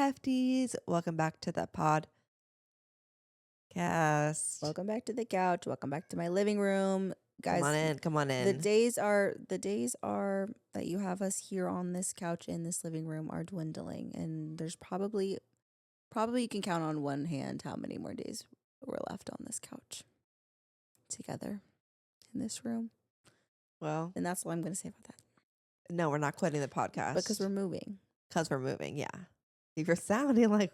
Hefties. Welcome back to the podcast. Welcome back to the couch. Welcome back to my living room. Guys, Come on in. the days are that you have us here on this couch in this living room are dwindling, and there's probably you can count on one hand how many more days we're left on this couch together in this room. Well, And that's all I'm going to say about that. no, we're not quitting the podcast. Because we're moving. Yeah. You were sounding like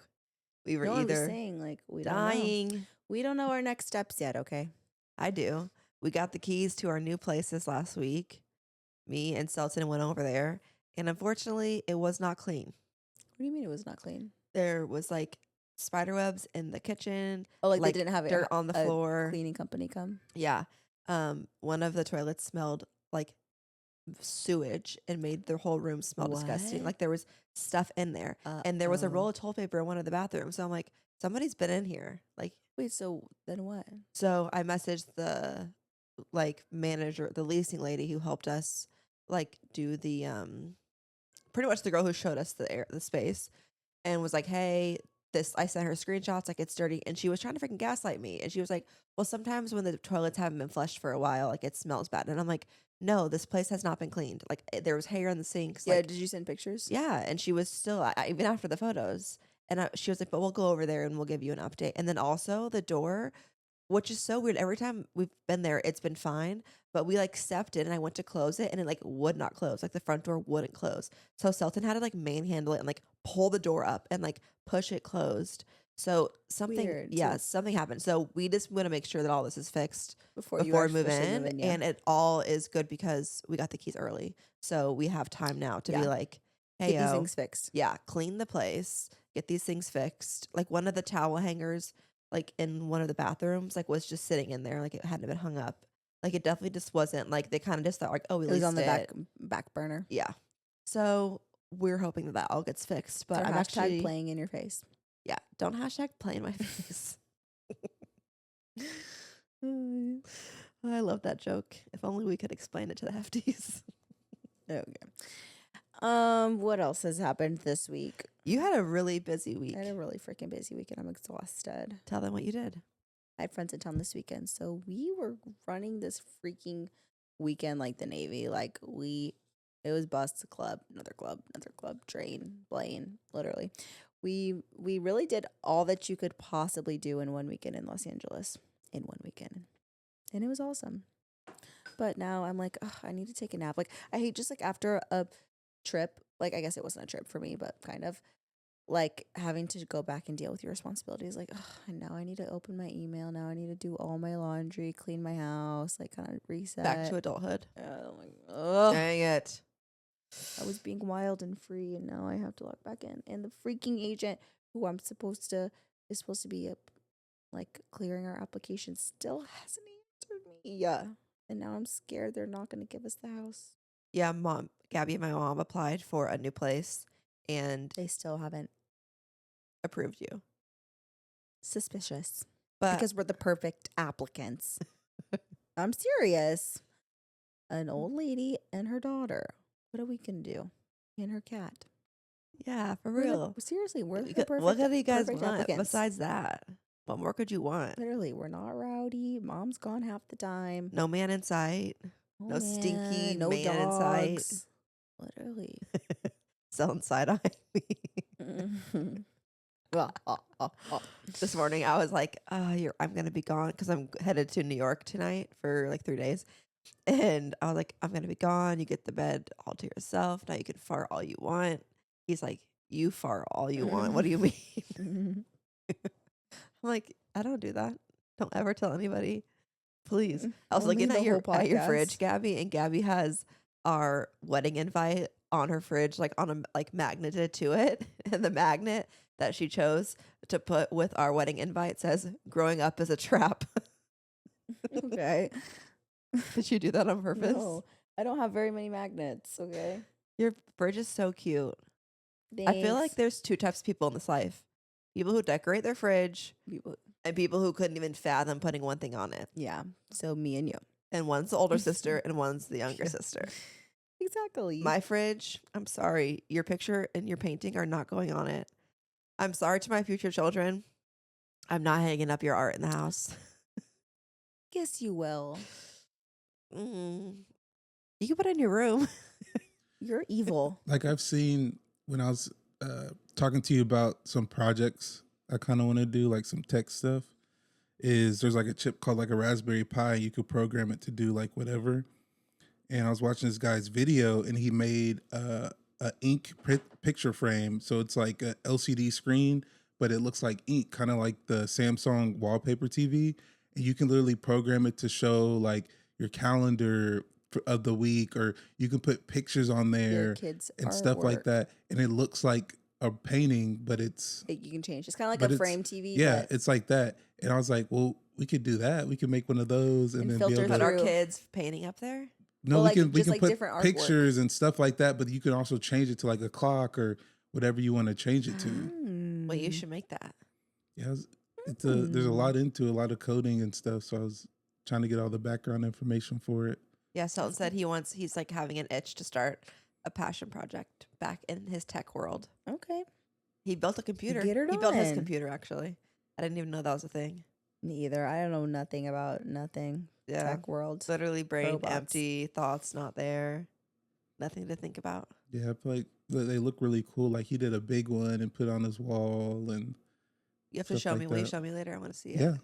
we were No, I'm just either saying, like, we dying. don't know. We don't know our next steps yet, okay? I do. We got the keys to our new places last week. Me and Selton went over there, and unfortunately, it was not clean. What do you mean it was not clean? There was like spider webs in the kitchen. Oh, like they didn't have dirt on the floor. Cleaning company come? Yeah. One of the toilets smelled like sewage and made the whole room smell disgusting. What? Like there was stuff in there. And there was a roll of toilet paper in one of the bathrooms. So I'm like, somebody's been in here. Like, wait, so then what? so I messaged the like manager, the leasing lady who helped us like do the pretty much the girl who showed us the space, and was like, hey, I sent her screenshots, like it's dirty, and she was trying to freaking gaslight me. And she was like, well, sometimes when the toilets haven't been flushed for a while, like it smells bad. And I'm like, no, this place has not been cleaned. Like there was hair in the sinks. Yeah, Like, did you send pictures? yeah. And she was still, even after the photos, and she was like, but we'll go over there and we'll give you an update. And then also the door, which is so weird. Every time we've been there, it's been fine. But we like stepped in and I went to close it and it like would not close. Like the front door wouldn't close. So Selton had to like manhandle it and like pull the door up and like push it closed. So something, Weird. something happened. So we just want to make sure that all this is fixed before we move in. yeah. And it all is good because we got the keys early. So we have time now to be like, hey, get these things fixed. Yeah, clean the place, get these things fixed. Like one of the towel hangers, like in one of the bathrooms, like was just sitting in there, like it hadn't been hung up. Like it definitely just wasn't, like they kind of just thought like, oh, we leased it was on the it. back burner. Yeah. So we're hoping that all gets fixed. But Or I'm hashtag actually playing in your face. Yeah, don't hashtag play in my face. I love that joke. If only we could explain it to the hefties. Okay. What else has happened this week? You had a really busy week. I had a really freaking busy week and I'm exhausted. Tell them what you did. I had friends in town this weekend, so we were running this freaking weekend like the Navy. Like it was bus, club, another club, train, plane, literally. We really did all that you could possibly do in one weekend in Los Angeles in one weekend, and it was awesome. But now I'm like, I need to take a nap. Like I hate just like after a trip, like I guess it wasn't a trip for me, but kind of. Like having to go back and deal with your responsibilities. Like, now I need to open my email. Now I need to do all my laundry, clean my house, like kind of reset. Back to adulthood. Dang it. I was being wild and free, and now I have to log back in. And the freaking agent who is supposed to be like clearing our application still hasn't answered me. Yeah. And now I'm scared they're not going to give us the house. Yeah, Gabi and my mom applied for a new place, and they still haven't approved you. Suspicious. But because we're the perfect applicants. I'm serious. An old lady and her daughter. What are we going to do? And her cat. Yeah, for real. Seriously, we're the perfect. What do you guys want applicants. besides that? What more could you want? Literally, we're not rowdy. Mom's gone half the time. No man in sight. No stinky no man dogs. in sight. Literally. Selling side eye me. This morning I was like, I'm gonna be gone because I'm headed to New York tonight for like 3 days, and I was like, I'm gonna be gone. You get the bed all to yourself. Now you can fart all you want. He's like, you fart all you want. What do you mean? I'm like, I don't do that. Don't ever tell anybody, please. I was looking at your fridge, Gabi, and Gabi has our wedding invite on her fridge, like on a magneted to it, and the magnet that she chose to put with our wedding invite says "Growing up is a trap." Okay. Did you do that on purpose? No, I don't have very many magnets. Okay. Your fridge is so cute. Thanks. I feel like there's two types of people in this life: people who decorate their fridge, and people who couldn't even fathom putting one thing on it. Yeah. So me and you. And one's the older sister, and one's the younger sister. Exactly. My fridge, I'm sorry, your picture and your painting are not going on it. I'm sorry to my future children. I'm not hanging up your art in the house. Guess you will. Mm. You can put it in your room. You're evil. Like I've seen when I was talking to you about some projects I kind of want to do, like some tech stuff. Is there's like a chip called like a Raspberry Pi. You could program it to do like whatever. And I was watching this guy's video, and he made a ink picture frame. So it's like a LCD screen, but it looks like ink, kind of like the Samsung wallpaper TV. And you can literally program it to show like your calendar of the week, or you can put pictures on Your there kids' and stuff like artwork. that. And it looks like a painting, but You can change. It's kind of like but a it's frame TV, yeah, but it's like that. And I was like, well, we could do that. We could make one of those and And then be filter able Put to. our through. kids painting up there. No, Well, like, we just can like put different artwork. pictures and stuff like that, but you can also change it to like a clock or whatever you want to change it to. Well, you should make that. Yeah, there's a lot into a lot of coding and stuff. So I was trying to get all the background information for it. Yeah, Selton said he's like having an itch to start a passion project back in his tech world. Okay. He built a computer. Get her He built his done. computer, actually. I didn't even know that was a thing. Me either. I don't know nothing about nothing. Yeah. Tech world. Literally brain Robots. empty, thoughts not there, nothing to think about. Yeah, I feel like they look really cool. Like he did a big one and put on his wall, and You have to Stuff show like me. Will you that. show me later? I want to see it. yeah,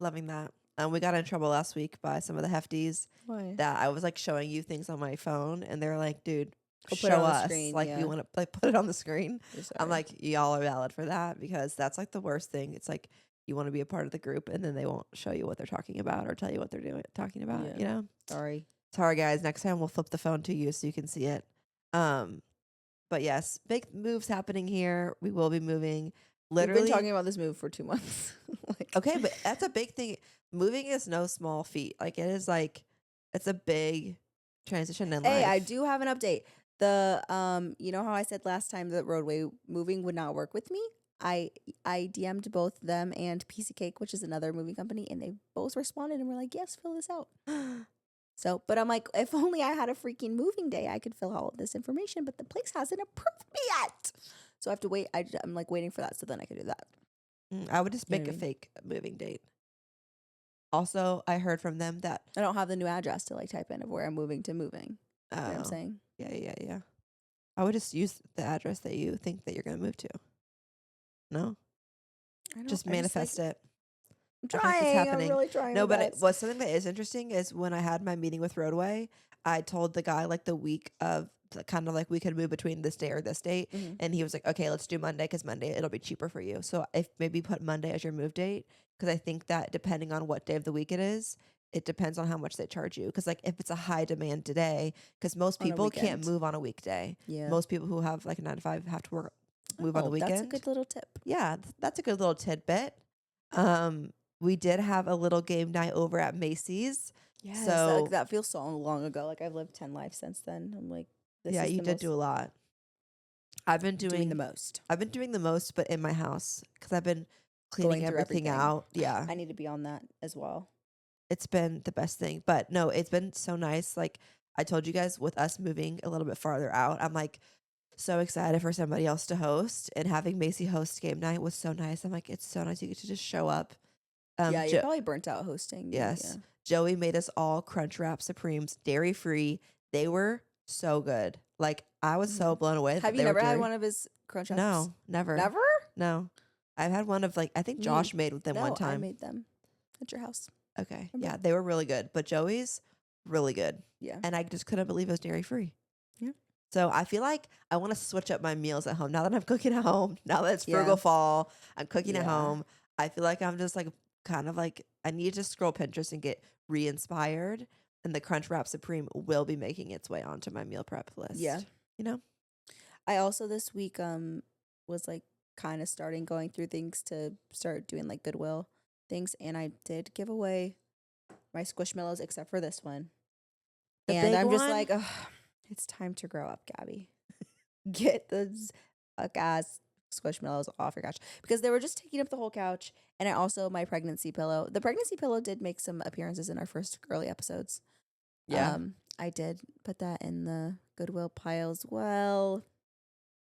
Loving that. We got in trouble last week by some of the hefties Why? that I was like showing you things on my phone, and they were like, "Dude, Go show put it on the us. screen, Like yeah. we want to like put it on the screen." You're I'm sorry. like, y'all are valid for that because that's like the worst thing. It's like you want to be a part of the group, and then they won't show you what they're talking about or tell you what they're talking about. Yeah. You know. Sorry. Sorry, guys. Next time we'll flip the phone to you so you can see it. But yes, big moves happening here. We will be moving. Literally, We've been talking about this move for 2 months. Like, okay, but that's a big thing. Moving is no small feat. Like it is like it's a big transition in hey, life. I do have an update. The you know how I said last time that roadway moving would not work with me? I DM'd both them and PC Cake, which is another moving company, and they both responded and were like, "Yes, fill this out." So, but I'm like, if only I had a freaking moving day, I could fill out all of this information, but the place hasn't approved me yet. So I have to wait. I'm like waiting for that so then I can do that. I would just You know make what a I mean? fake moving date. Also, I heard from them that I don't have the new address to like type in of where I'm moving to moving. You know what I'm saying? Yeah. I would just use the address that you think that you're going to move to. No, I don't, just I manifest it. I'm I feel like it's trying. I'm happening. really trying. No, my but best. what's something that is interesting is when I had my meeting with Roadway, I told the guy like the week of kind of like we could move between this day or this date. Mhm. And he was like, okay, let's do Monday because Monday it'll be cheaper for you. So if maybe put Monday as your move date, because I think that depending on what day of the week it is, it depends on how much they charge you. Because like if it's a high demand today, because most On a people can't weekend. move on a weekday. Yeah. Most people who have like a 9 to 5 have to move on the Oh, weekend. That's a good little tip. Yeah, that's a good little tidbit. We did have a little game night over at Macy's. Yes, So- that feels so long ago. Like I've lived 10 lives since then. I'm like, this Yeah, is you the did most, do a lot. I've been doing the most. I've been doing the most, but in my house because I've been cleaning Going through everything everything. out. Yeah, I need to be on that as well. it's been the best thing. But no, it's been so nice. Like I told you guys, with us moving a little bit farther out, I'm like so excited for somebody else to host, and having Macy host game night was so nice. I'm like, it's so nice you get to just show up. Yeah, you're probably burnt out hosting. Yes. Joey made us all Crunchwrap Supremes, dairy free. They were so good. Like I was so blown away. Yeah. that Have you they were never had dairy- one of his crunch ups? No, never. Never? No. I've had one of like I think Me- Josh made with them No, one I time. made them at your house. Okay. Remember? Yeah, they were really good. But Joey's really good. Yeah. And I just couldn't believe it was dairy free. Yeah. So I feel like I want to switch up my meals at home. Now that I'm cooking at home, now that it's Yeah. frugal fall, I'm cooking at Yeah. home. I feel like I'm just like kind of like I need to scroll Pinterest and get re-inspired. And the Crunch Wrap Supreme will be making its way onto my meal prep list. Yeah. You know? I also this week was like kind of starting going through things to start doing like Goodwill things, and I did give away my Squishmallows except for this one. The And big I'm just one? like, ugh, it's time to grow up, Gabby. Get those ass Squishmallows off your couch because they were just taking up the whole couch. And I also my pregnancy pillow. The pregnancy pillow did make some appearances in our first early episodes. Yeah. I did put that in the Goodwill pile as well.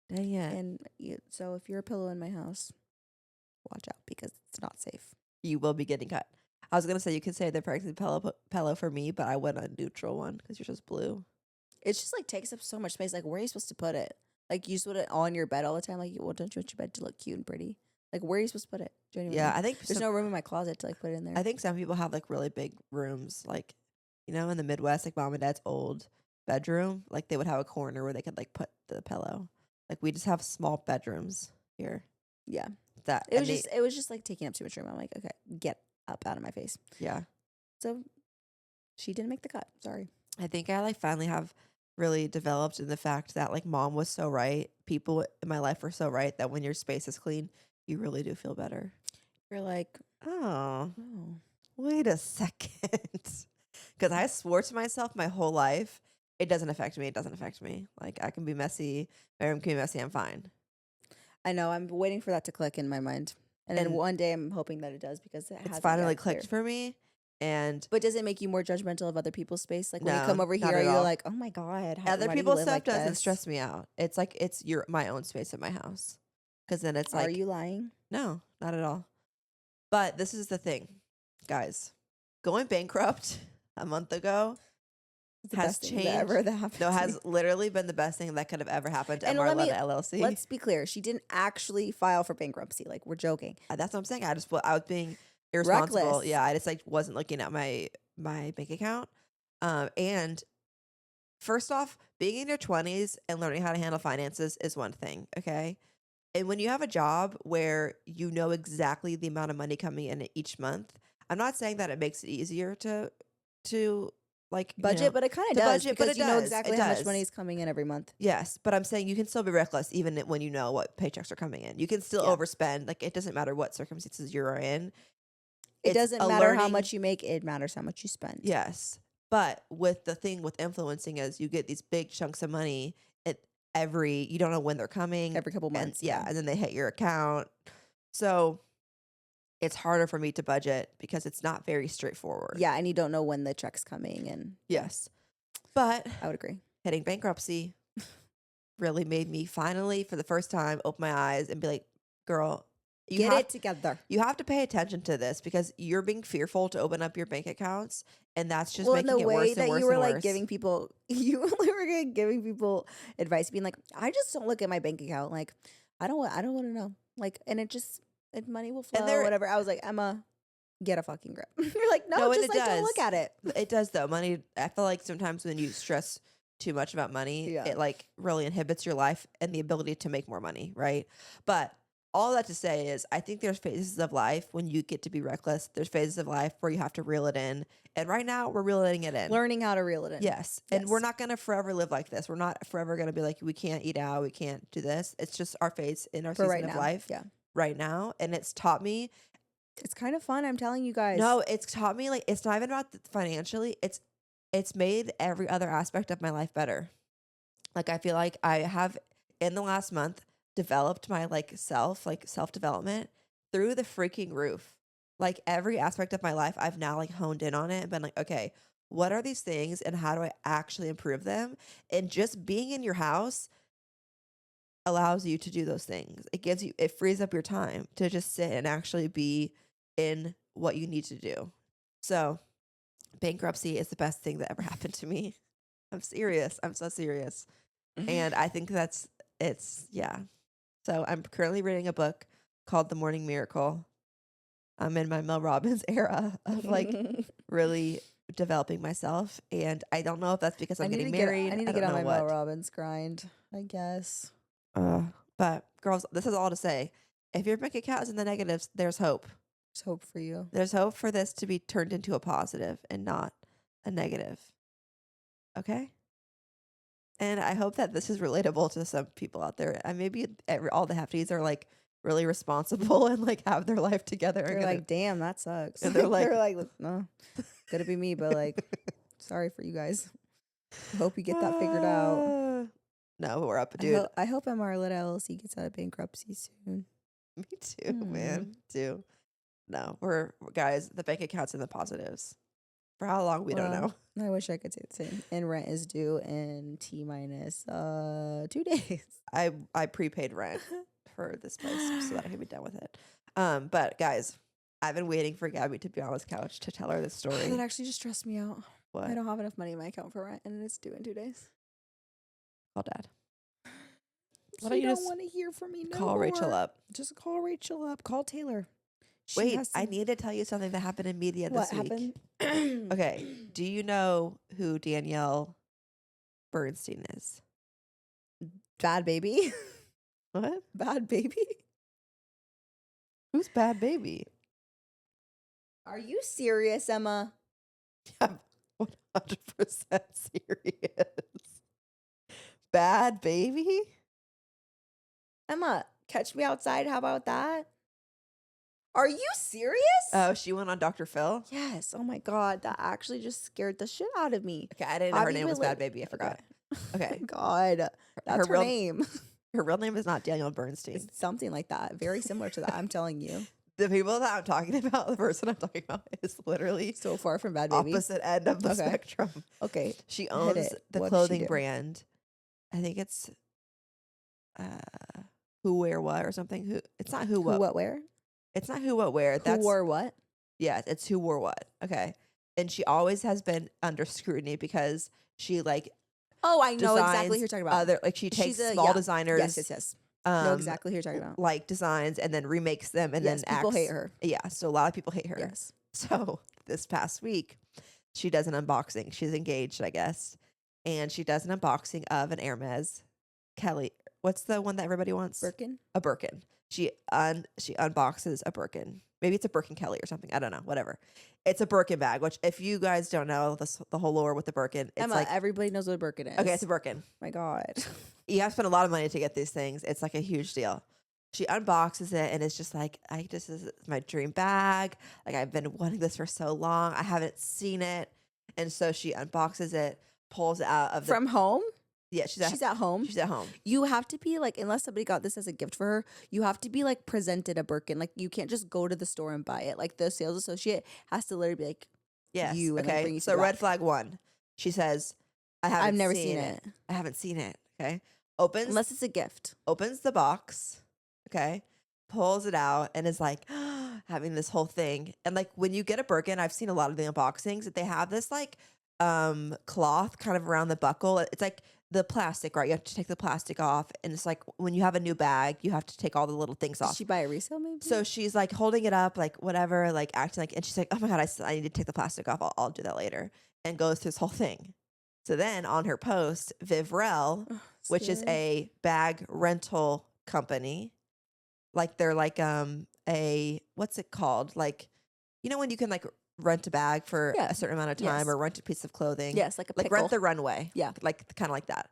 Dang it. And so if you're a pillow in my house, watch out because it's not safe. You will be getting cut. I was gonna say you could say the pregnancy pillow for me, but I went a neutral one because you're just blue. It's just like takes up so much space. Like, where are you supposed to put it? Like, you just put it on your bed all the time. Like, well, don't you want your bed to look cute and pretty? Like, where are you supposed to put it? Do you know what I Yeah, mean? I think There's no room in my closet to like put it in there. I think some people have like really big rooms, like in the Midwest, like mom and dad's old bedroom, like they would have a corner where they could like put the pillow. Like we just have small bedrooms here. Yeah, That it was just like taking up too much room. I'm like, okay, get up out of my face. yeah. So she didn't make the cut. Sorry. I think I like finally have really developed in the fact that like mom was so right. People in my life were so right that when your space is clean, you really do feel better. You're like, Oh, oh, wait a second. Because I swore to myself my whole life, it doesn't affect me. It doesn't affect me. Like I can be messy. Miriam can be messy. I'm fine. I know. I'm waiting for that to click in my mind, and then And one day I'm hoping that it does because it It's hasn't finally yet clicked clear. for me. And But does it make you more judgmental of other people's space? Like when you No, come over not here, at you're all. like, oh my god, Other why do you people's live stuff like doesn't this? stress me out. It's like it's my own space at my house. Because then it's Are like, you lying? no, not at all. But this is the thing, guys. Going bankrupt a month ago It's the has best thing changed. that happened. No, to has me. literally been the best thing that could have ever happened to And let me- Marletta LLC. Let's be clear. She didn't actually file for bankruptcy. Like, we're joking. That's what I'm saying. I was being irresponsible. Reckless. Yeah, I just like wasn't looking at my bank account. And first off, being in your 20s and learning how to handle finances is one thing, okay? And when you have a job where you know exactly the amount of money coming in each month, I'm not saying that it makes it easier to like Budget, but it kind of to does budget, but because it you know does. exactly It how much does. money is coming in every month. Yes, but I'm saying you can still be reckless even when you know what paychecks are coming in. You can still Yeah. overspend. Like it doesn't matter what circumstances you're in. It It's doesn't a matter how learning- much you make. It matters how much you spend. Yes. But with the thing with influencing is you get these big chunks of money at you don't know when they're coming. Every couple months. And then they hit your account. So it's harder for me to budget because it's not very straightforward. Yeah, and you don't know when the check's coming. And Yes. But I would agree. hitting bankruptcy really made me finally, for the first time, open my eyes and be like, girl, Get it together. you have to pay attention to this because you're being fearful to open up your bank accounts, and that's just Well, making the it way worse that and worse you were and like worse. giving people, you were giving people advice, being like, I just don't look at my bank account. Like, I don't want to know. Like, and money will flow, there- whatever. I was like, Emma, get a fucking grip. You're like, no, and just it like don't look does. at it. It does though. Money. I feel like sometimes when you stress too much about money, Yeah. it like really inhibits your life and the ability to make more money, right? But all that to say is, I think there's phases of life when you get to be reckless. There's phases of life where you have to reel it in, and right now we're reeling it in. Learning how to reel it in. Yes. And we're Yes. not going to forever live like this. We're not forever going to be like, we can't eat out. We can't do this. It's just our phase in our For season right of now. life Yeah. right now. And it's taught me, It's kind of fun. I'm telling you guys. no, it's taught me like, it's not even about financially. It's made every other aspect of my life better. Like, I feel like I have in the last month developed my self development through the freaking roof. Like every aspect of my life, I've now like honed in on it and been like, okay, what are these things and how do I actually improve them? And just being in your house allows you to do those things. It frees up your time to just sit and actually be in what you need to do. So bankruptcy is the best thing that ever happened to me. I'm serious. I'm so serious. And I think yeah. So I'm currently reading a book called The Morning Miracle. I'm in my Mel Robbins era of like really developing myself. And I don't know if that's because I'm getting married. I need to don't get on know my what. Mel Robbins grind, I guess. But girls, this is all to say, if your bank account is in the negatives, there's hope. There's hope for you. There's hope for this to be turned into a positive and not a negative. Okay? And I hope that this is relatable to some people out there. And maybe all the hefties are like really responsible and like have their life together. They're and like, damn, that sucks. And they're like- they're like, no, could it be me? But like, sorry for you guys. Hope you get that figured out. No, we're up, dude. I hope Marletta LLC gets out of bankruptcy soon. Me too, man. Me too. No, we're guys, the bank account's in the positives For how long, we don't know. I wish I could say the same. And rent is due in T minus 2 days. I prepaid rent for this place so that I can be done with it. But guys, I've been waiting for Gabby to be on this couch to tell her this story. That actually just stressed me out. What? I don't have enough money in my account for rent, and it's due in 2 days. Call Dad. Why don't you don't just want to hear from me no Call Rachel more. up. Just call Rachel up. Call Taylor. She Wait, has I to- need to tell you something that happened in media what this week. happened? Okay, do you know who Danielle Bernstein is? Bad baby. What? Bad baby. Who's Bad Baby? Are you serious, Emma? I'm 100% serious. Bad Baby? Emma, catch me outside. How about that? Are you serious? Oh, she went on Dr. Phil? Yes. Oh my God. That actually just scared the shit out of me. Okay, I didn't know her Bobby name was Willi- Bad Baby. I forgot. Okay. God. That's her real name. her real name is not Danielle Bernstein. It's something like that. Very similar to that. I'm telling you. The people that I'm talking about, the person I'm talking about is literally So far from Bad Baby. opposite end of the Okay. spectrum. Okay. She Hit owns it. the What does she clothing do? brand. I think it's Who Wear What or something. Who it's not Who Who, What. what, where? It's not Who What Wear. Who That's wore what? yeah, it's Who Wore What. Okay. And she always has been under scrutiny because she like Oh, I know exactly designs who you're talking about. other like she takes She's a- small yeah. designers Yes. Know exactly who you're talking about. like designs and then remakes them and Yes, then people acts. hate her. Yeah, so a lot of people hate her. Yes. So this past week, she does an unboxing. She's engaged, I guess, and she does an unboxing of an Hermes Kelly. What's the one that everybody wants? Birkin? A Birkin. She unboxes a Birkin. Maybe it's a Birkin Kelly or something. I don't know. Whatever. It's a Birkin bag. Which, if you guys don't know the whole lore with the Birkin, it's Emma, like everybody knows what a Birkin is. okay, it's a Birkin. My God. You have to spend a lot of money to get these things. It's like a huge deal. She unboxes it and it's just like, this is my dream bag. Like I've been wanting this for so long. I haven't seen it. And so she unboxes it, pulls it out of the From home? yeah, she's at home. She's at home. You have to be like, unless somebody got this as a gift for her, you have to be like presented a Birkin. Like you can't just go to the store and buy it. Like the sales associate has to literally be like, Yes. you and then bring Okay. you to So the red back. flag 1. She says, I've never seen it. I haven't seen it. Okay. Opens Unless it's a gift. opens the box, okay, pulls it out, and is like having this whole thing. And like when you get a Birkin, I've seen a lot of the unboxings that they have this like cloth kind of around the buckle. It's like the plastic, right? You have to take the plastic off, and it's like when you have a new bag, you have to take all the little things Did off. she buy a resale maybe? So she's like holding it up, like whatever, like acting like, and she's like, "Oh my god, I need to take the plastic off. I'll do that later," and goes through this whole thing. So then on her post, Vivrel, which is a bag rental company. Like they're like a what's it called? Like you know when you can like rent a bag for Yeah. a certain amount of time Yes. or rent a piece of clothing. Yes, like a Like pickle. rent the runway. Yeah. Like kind of like that.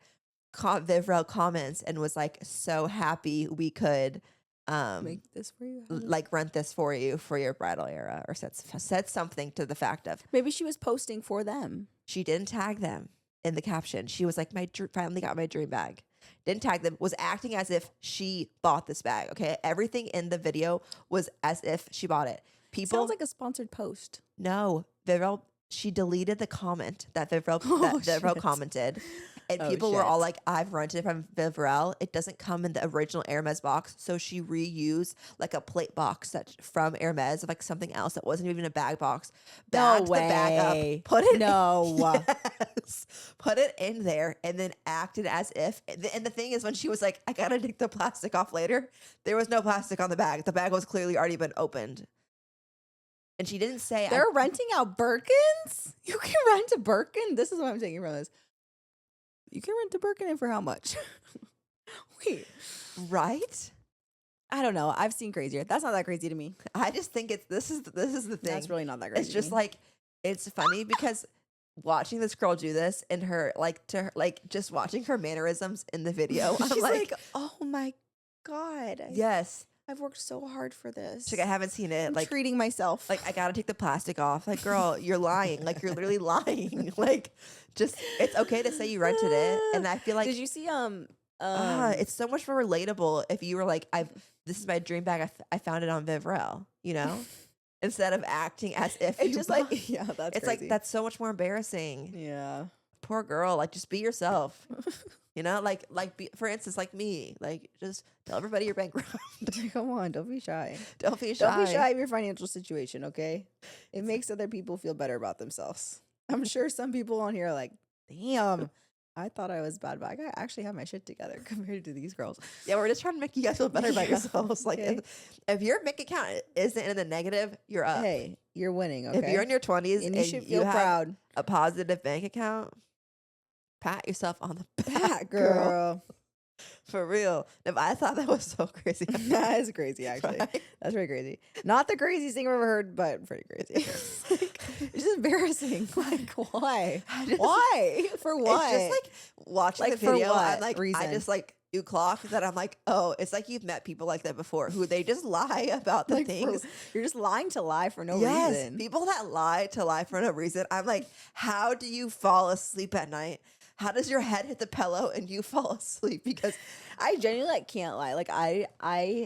Vivrel comments and was like so happy we could Make this for you. like rent this for you for your bridal era or said something to the fact of Maybe she was posting for them. she didn't tag them in the caption. She was like, finally got my dream bag. Didn't tag them, was acting as if she bought this bag. Okay. Everything in the video was as if she bought it. People Sounds like a sponsored post. no, Vivrel, she deleted the comment that Vivrel shit. commented. And Oh, people were all shit. like, I've rented from Vivrel. It doesn't come in the original Hermes box. So she reused like a plate box that from Hermes of like something else that wasn't even a bag box. Bagged the bag way. up, put it No. yes, put it in there, and then acted as if. And the thing is, when she was like, I gotta take the plastic off later, there was no plastic on the bag. The bag was clearly already been opened. And she didn't say They're renting out Birkins? You can rent a Birkin? This is what I'm taking from this. You can rent a Birkin and for how much? Wait. right. I don't know. I've seen crazier. That's not that crazy to me. I just think this is the thing. That's really not that crazy. It's to just me. like it's funny because watching this girl do this and her just watching her mannerisms in the video. I'm She's like, oh my God. yes. I've worked so hard for this. She's like, I haven't seen it. I'm Like treating myself. like I gotta take the plastic off. Like, girl, you're lying. Like you're literally lying. Like, just it's okay to say you rented it. And I feel like did you see it's so much more relatable if you were like, this is my dream bag. I found it on Vivrel, you know? instead of acting as if It's you just bought. like, yeah, that's It's crazy. like that's so much more embarrassing. Yeah. Poor girl. Like, just be yourself. You know, for instance, like me, like just tell everybody you're bankrupt. Come on, don't be shy. Don't be shy. Don't be shy of your financial situation, okay? It makes other people feel better about themselves. I'm sure some people on here are like, damn, I thought I was bad, but I actually have my shit together compared to these girls. Yeah, we're just trying to make you guys feel better about Yeah, yourselves. Like, okay. if your bank account isn't in the negative, you're up. Hey, you're winning, okay? If you're in your 20s and you should feel have proud. a positive bank account, pat yourself on the back, That girl. For real. If I thought that was so crazy. That is crazy, actually. Right? That's pretty crazy. Not the craziest thing I've ever heard, but pretty crazy. It's just embarrassing. Like, why? Why? For what? It's just like watching Like, the for video. what I'm like, I reason? just like you clock that. I'm like, oh, it's like you've met people like that before who they just lie about the Like, things. you're just lying to lie for no Yes, reason. people that lie to lie for no reason. I'm like, how do you fall asleep at night? How does your head hit the pillow and you fall asleep? Because I genuinely like can't lie. Like I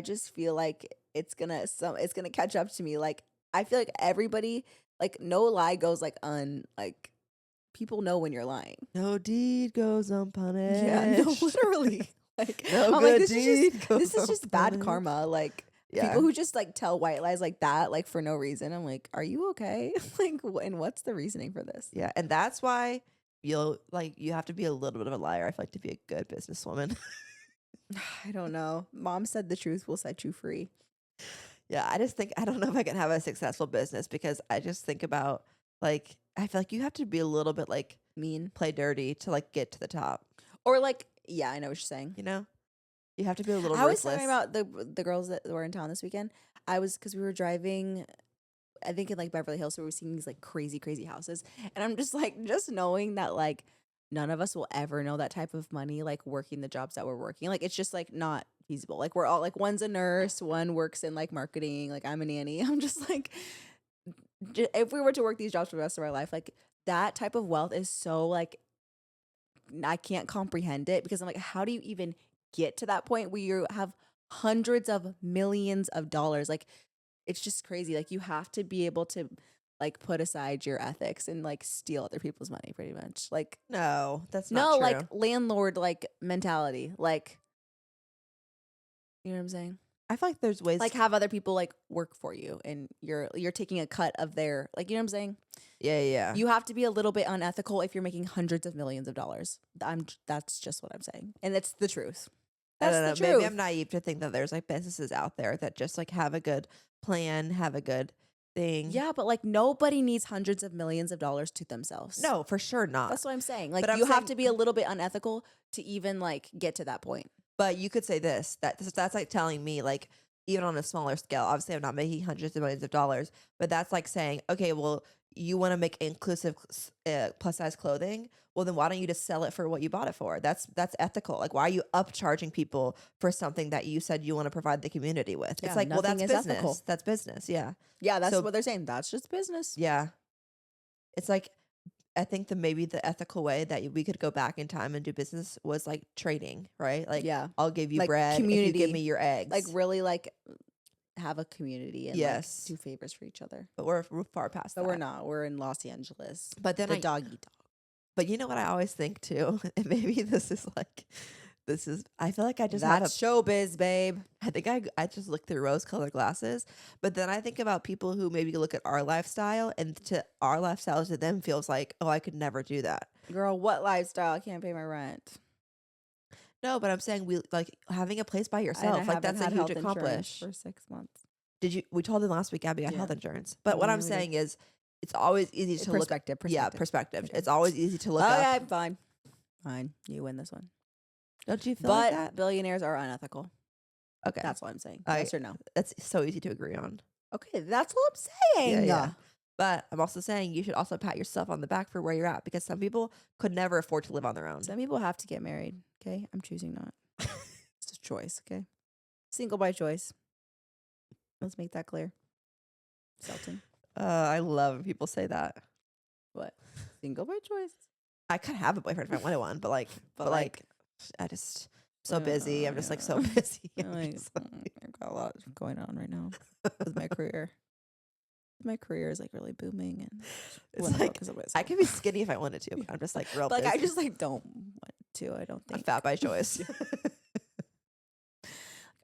just feel like it's gonna catch up to me. Like I feel like everybody, like no lie goes like like people know when you're lying. no deed goes unpunished. Yeah, no, literally. Like No I'm like, good this deed goes is just bad unpunished. karma. Like Yeah. people who just like tell white lies like that, like for no reason. I'm like, are you okay? Like, and what's the reasoning for this? Yeah, and that's why you have to be a little bit of a liar, I feel like, to be a good businesswoman. I don't know. Mom said the truth will set you free. Yeah, I just think I don't know if I can have a successful business because I just think about like I feel like you have to be a little bit like Mean. play dirty to like get to the top. Or like, yeah, I know what you're saying. You know, you have to be a little. I was ruthless. talking about the girls that were in town this weekend. Because we were driving, I think in like Beverly Hills, so we were seeing these like crazy houses, and I'm just like, just knowing that like none of us will ever know that type of money, like working the jobs that we're working. Like it's just like not feasible. Like we're all like, one's a nurse, one works in like marketing, like I'm a nanny. I'm just like, if we were to work these jobs for the rest of our life, like that type of wealth is so like, I can't comprehend it because I'm like, how do you even get to that point where you have hundreds of millions of dollars? Like, it's just crazy. Like, you have to be able to like put aside your ethics and like steal other people's money, pretty much. Like, No, that's no, not true. like landlord like mentality. Like, you know what I'm saying? I feel like there's ways Like, have other people like work for you, and you're taking a cut of their, like, you know what I'm saying? Yeah. You have to be a little bit unethical if you're making hundreds of millions of dollars. That's just what I'm saying, and it's the truth. I That's don't know. the truth. Maybe I'm naive to think that there's like businesses out there that just like have a good plan, have a good thing. Yeah, but like nobody needs hundreds of millions of dollars to themselves. No, for sure not. That's what I'm saying. Like, But I'm you have saying- to be a little bit unethical to even like get to that point. But you could say that's like telling me like even on a smaller scale. Obviously, I'm not making hundreds of millions of dollars, but that's like saying, okay, well, you want to make inclusive plus size clothing. Well, then why don't you just sell it for what you bought it for? That's ethical. Like, why are you upcharging people for something that you said you want to provide the community with? Yeah, It's like, well, that's nothing is business. ethical. That's business. Yeah. Yeah, that's So- what they're saying. That's just business. Yeah. It's like, I think maybe the ethical way that we could go back in time and do business was like trading, right? Like, Yeah. I'll give you Like bread if you community. give me your eggs. Like, really, like have a community and Yes. like do favors for each other. but we're far past But that. we're not. We're in Los Angeles. But then The dog eat dog. but you know what I always think too, and maybe I feel like I just have That's showbiz, babe. I think I just look through rose-colored glasses, but then I think about people who maybe look at our lifestyle, and to our lifestyle to them feels like, oh, I could never do that. Girl, what lifestyle? I can't pay my rent. No, but I'm saying we like having a place by And I yourself. Like haven't that's a had huge health insurance accomplishment. for 6 months. We told them last week, Gabi got Yeah. health insurance. But what Yeah, I'm we did. saying is it's always easy to Perspective. look. Yeah, perspective. Okay. It's always easy to look up. Okay, fine. Fine. You win this one. Don't you feel But like that? billionaires are unethical. Okay. That's what I'm saying. I- Yes or no? That's so easy to agree on. Okay, that's what I'm saying. Yeah. But I'm also saying you should also pat yourself on the back for where you're at, because some people could never afford to live on their own. Some people have to get married. Okay, I'm choosing not. It's a choice. Okay, single by choice. Let's make that clear. Selton. I love when people say that. What? Single by choice. I could have a boyfriend if I wanted one, but like, But, like, I just so busy. I'm just like so yeah. busy. I'm like, I've got a lot going on right now with my career. My career is like really booming, and It's wouldn't like focus on myself. I could be skinny if I wanted to, but I'm just like real But, like busy. I just like don't want to. I don't I'm think fat by choice.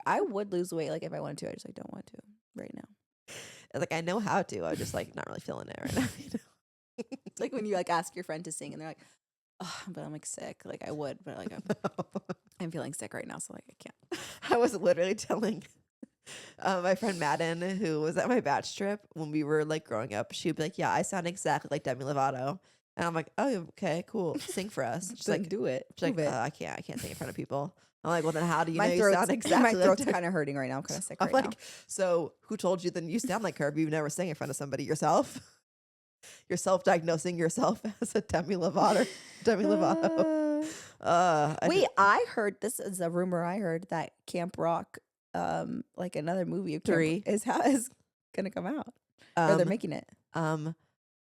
I would lose weight like if I wanted to. I just like don't want to right now. Like I know how to. I'm just like not really feeling it right now. You know? It's like when you like ask your friend to sing, and they're like, "Oh, but I'm like sick." Like I would, but like I'm feeling sick right now, so like I can't. I was literally telling my friend Madden, who was at my batch trip when we were like growing up, she'd be like, "Yeah, I sound exactly like Demi Lovato," and I'm like, "Oh, okay, cool. Sing for us." She's like, do it. "She's like, Prove it. I can't sing in front of people." I'm like, "Well, then how do you know My you throat's sound exactly my like throat's Demi-" kind of hurting right now. I'm kind of sick I'm right like, now. "So who told you then you sound like her? But you've never sang in front of somebody yourself. You're self-diagnosing yourself as a Demi Lovato." Demi Lovato. Wait, I heard this is a rumor. I heard that Camp Rock, like another movie of Camp 3. is gonna come out, or they're making it.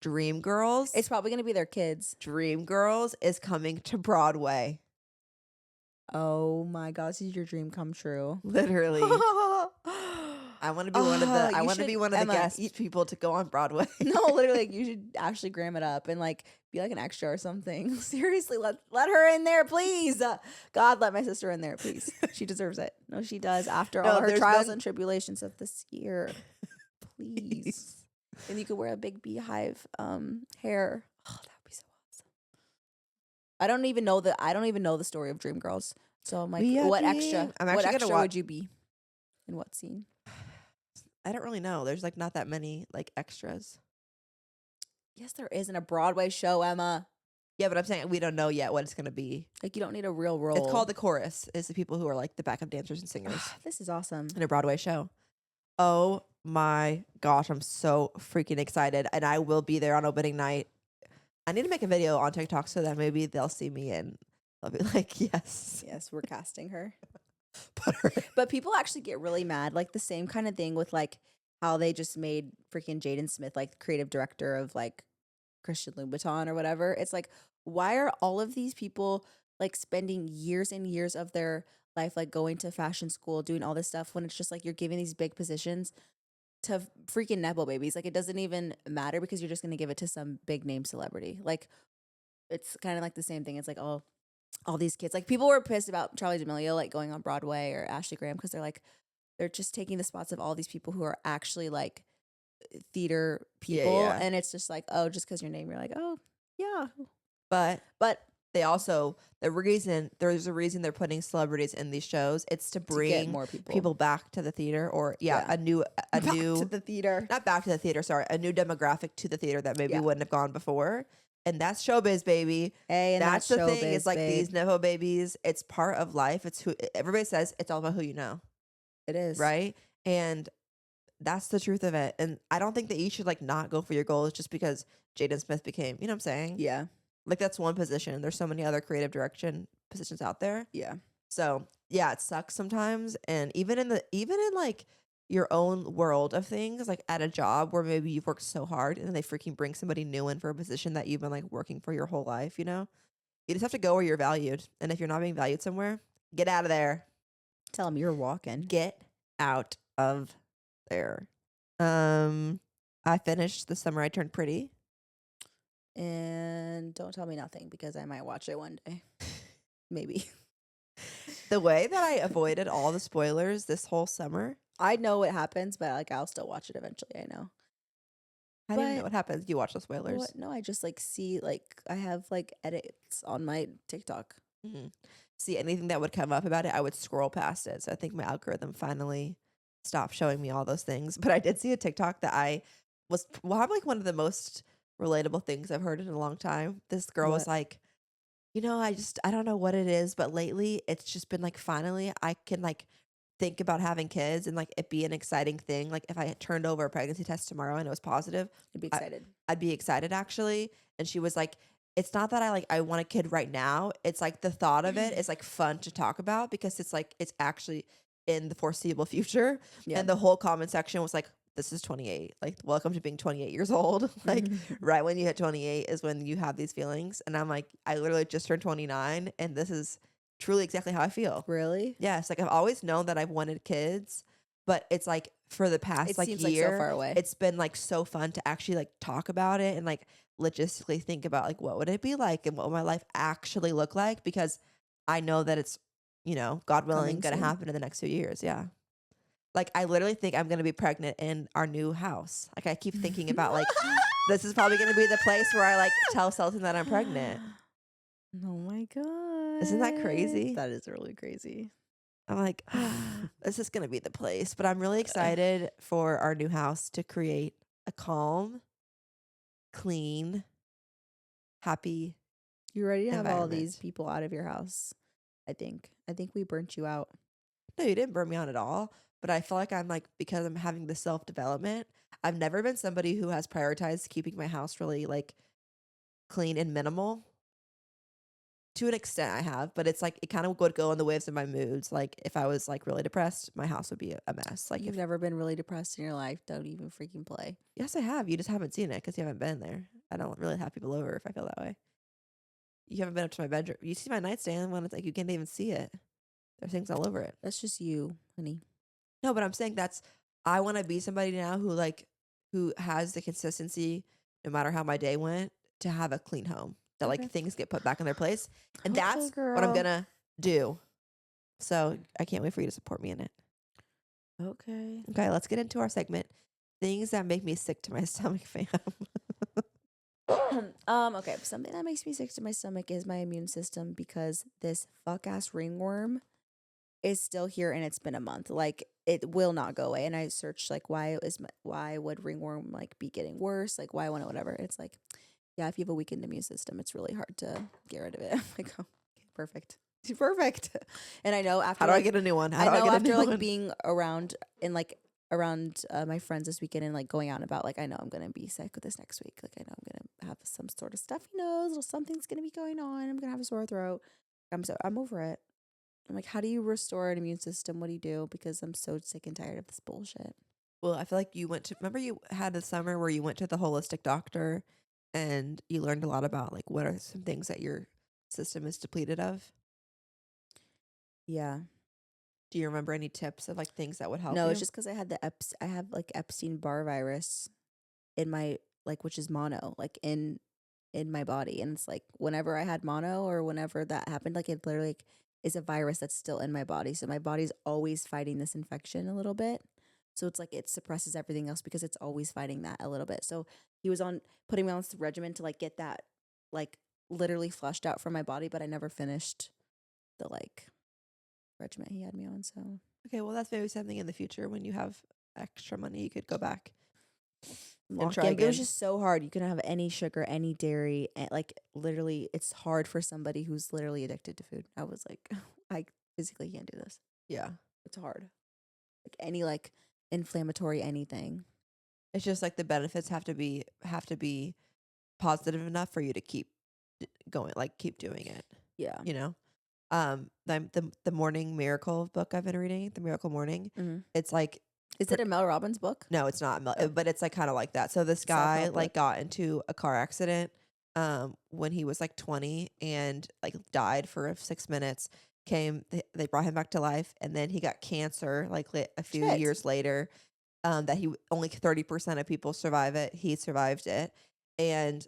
Dreamgirls. It's probably gonna be their kids. Dreamgirls is coming to Broadway. Oh my god, this is your dream come true. Literally. I want to be one of the. I You want to should- be one of Emma, the guest people to go on Broadway. No, literally, like, you should actually gram it up and like be like an extra or something. Seriously, let her in there, please. God, let my sister in there, please. She deserves it. No, she does. After No, all her there's trials been- and tribulations of this year, please. And you could wear a big beehive hair. Oh, that would be so awesome. I don't even know the story of Dreamgirls. So I'm like, We are what dream- extra? I'm What actually gonna extra watch. would you be? In what scene? I don't really know. There's like not that many like extras. Yes, there is in a Broadway show, Emma. Yeah, but I'm saying we don't know yet what it's gonna be. Like, you don't need a real role. It's called the chorus. It's the people who are like the backup dancers and singers This is awesome. in a Broadway show. Oh my gosh, I'm so freaking excited, and I will be there on opening night. I need to make a video on TikTok so that maybe they'll see me and they'll be like, "Yes, Yes, we're casting her. put her." But people actually get really mad. Like the same kind of thing with like how they just made freaking Jaden Smith like creative director of like Christian Louboutin or whatever. It's like, why are all of these people like spending years and years of their life like going to fashion school, doing all this stuff when it's just like you're giving these big positions to freaking Nepo babies? Like it doesn't even matter because you're just gonna give it to some big name celebrity. Like it's kind of like the same thing. It's like, oh, all these kids, like people were pissed about Charlie D'Amelio like going on Broadway or Ashley Graham because they're like they're just taking the spots of all these people who are actually like theater people, yeah. and it's just like, oh, just because your name, you're like, oh yeah, But but they also there's a reason they're putting celebrities in these shows. It's to to get bring more people, people back to the theater, or Yeah. a new back to the theater. not back to the theater, sorry, a new demographic to the theater that maybe Yeah. wouldn't have gone before. And that's showbiz, baby. Hey, and That's the thing. showbiz, It's like babe. these Nepo babies. It's part of life. It's who everybody says. It's all about who you know, It is right? And that's the truth of it. And I don't think that you should like not go for your goals just because Jaden Smith became. You know what I'm saying? Yeah, Like that's one position. There's so many other creative direction positions out there. yeah, So yeah, it sucks sometimes. And even in like your own world of things, like at a job where maybe you've worked so hard and then they freaking bring somebody new in for a position that you've been like working for your whole life, you know? You just have to go where you're valued. And if you're not being valued somewhere, get out of there. tell them you're walking. Get out of there. I finished The Summer I Turned Pretty. And don't tell me nothing because I might watch it one day, maybe. The way that I avoided all the spoilers this whole summer, I know what happens, but like I'll still watch it eventually. I know. I didn't know But- what happens. You watch the spoilers. What? No, I just like see like I have like edits on my TikTok. Mhm. See anything that would come up about it, I would scroll past it. So I think my algorithm finally stopped showing me all those things. But I did see a TikTok that I was probably like one of the most relatable things I've heard in a long time. This girl was What? like, I don't know what it is, but lately it's just been like finally I can like think about having kids and like it be an exciting thing. Like if I turned over a pregnancy test tomorrow and it was positive, I'd be excited. I'd be excited actually. And she was like, it's not that I want a kid right now. It's like the thought of it is like fun to talk about because it's like it's actually in the foreseeable future. Yeah. And the whole comment section was like, this is 28. Like, welcome to being 28 years old. Like, right when you hit 28 is when you have these feelings. And I'm like, I literally just turned 29 and this is truly exactly how I feel. Really? Yes, like I've always known that I've wanted kids, but it's like for the past It like seems year, like so far away. it's been like so fun to actually like talk about it and like logistically think about like what would it be like and what would my life actually look like, because I know that it's, God willing, Coming gonna soon. happen in the next few years. Yeah. Like I literally think I'm gonna be pregnant in our new house. Like I keep thinking about like this is probably gonna be the place where I like tell Sultan that I'm pregnant. Oh my god. Isn't that crazy? That is really crazy. I'm like, this is going to be the place. But I'm really excited for our new house to create a calm, clean, happy You're ready to have all these environment. people out of your house. I think we burnt you out. No, you didn't burn me on at all. But I feel like I'm like, because I'm having the self development, I've never been somebody who has prioritized keeping my house really like clean and minimal. To an extent, I have, but it's like it kind of would go in the waves of my moods. Like if I was like really depressed, my house would be a mess. Like You've if never been really depressed in your life. Don't even freaking play. yes, I have. You just haven't seen it because you haven't been there. I don't really have people over if I feel that way. You haven't been up to my bedroom. You see my nightstand when it's like you can't even see it. There's things all over it. That's just you, honey. No, but I'm saying I want to be somebody now who has the consistency, no matter how my day went, to have a clean home. That Okay. like things get put back in their place, and Okay, that's what I'm girl. gonna do. So I can't wait for you to support me in it. Okay. Okay, let's get into our segment. Things that make me sick to my stomach, fam. Okay. Something that makes me sick to my stomach is my immune system, because this fuck ass ringworm is still here and it's been a month. Like it will not go away. And I searched like why would ringworm like be getting worse? Like why wouldn't whatever? It's like, yeah, if you have a weakened immune system, it's really hard to get rid of it. I'm like, oh, okay, perfect. Perfect. And I know after How do I like get a new one? How I do I know get a after new like one? being around and like around my friends this weekend and like going out and about, like I know I'm gonna be sick with this next week. Like I know I'm gonna have some sort of stuffy nose or something's gonna be going on. I'm gonna have a sore throat. I'm over it. I'm like, how do you restore an immune system? What do you do? Because I'm so sick and tired of this bullshit. Well, I feel like you went to, remember you had a summer where you went to the holistic doctor and you learned a lot about like what are some things that your system is depleted of? Yeah. Do you remember any tips of like things that would help No, you? it's just because I have like Epstein-Barr virus in my like, which is mono, like in my body, and it's like whenever I had mono or whenever that happened, like it literally like, is a virus that's still in my body. So my body's always fighting this infection a little bit. So it's like it suppresses everything else because it's always fighting that a little bit. So he was on putting me on this regimen to like get that like literally flushed out from my body, but I never finished the like regimen he had me on. So Okay, well, that's maybe something in the future when you have extra money, you could go back and lock try in. But it was again. just so hard. You couldn't have any sugar, any dairy, and like literally, it's hard for somebody who's literally addicted to food. I was like, I physically can't do this. Yeah. It's hard. Like any like inflammatory anything. It's just like the benefits have to be positive enough for you to keep going, like keep doing it, Yeah. you know? The Morning Miracle book I've been reading, The Miracle Morning, Mm-hmm. it's like, Is it a Mel Robbins book? no, it's not, Oh. but it's like kind of like that. So this guy Self-help like book. got into a car accident when he was like 20 and like died for 6 minutes. They brought him back to life, and then he got cancer like a few Shit. years later. That he only 30% of people survive it. He survived it, and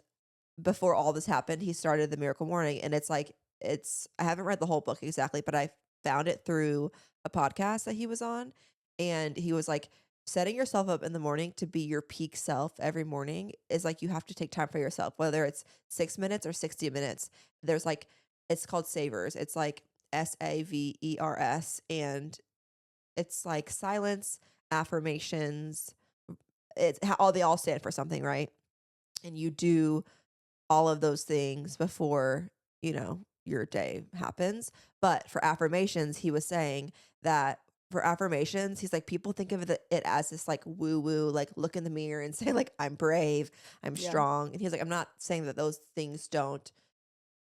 before all this happened, he started the Miracle Morning, and it's like I haven't read the whole book exactly, but I found it through a podcast that he was on, and he was like, setting yourself up in the morning to be your peak self every morning is like you have to take time for yourself, whether it's 6 minutes or 60 minutes. There's like, it's called Savers. It's like SAVERS, and it's like silence, affirmations. They all stand for something, right? And you do all of those things before, your day happens. But for affirmations, he was saying that for affirmations, he's like, people think of it as this like woo woo, like look in the mirror and say, like, I'm brave, I'm Yeah. strong. And he's like, I'm not saying that those things don't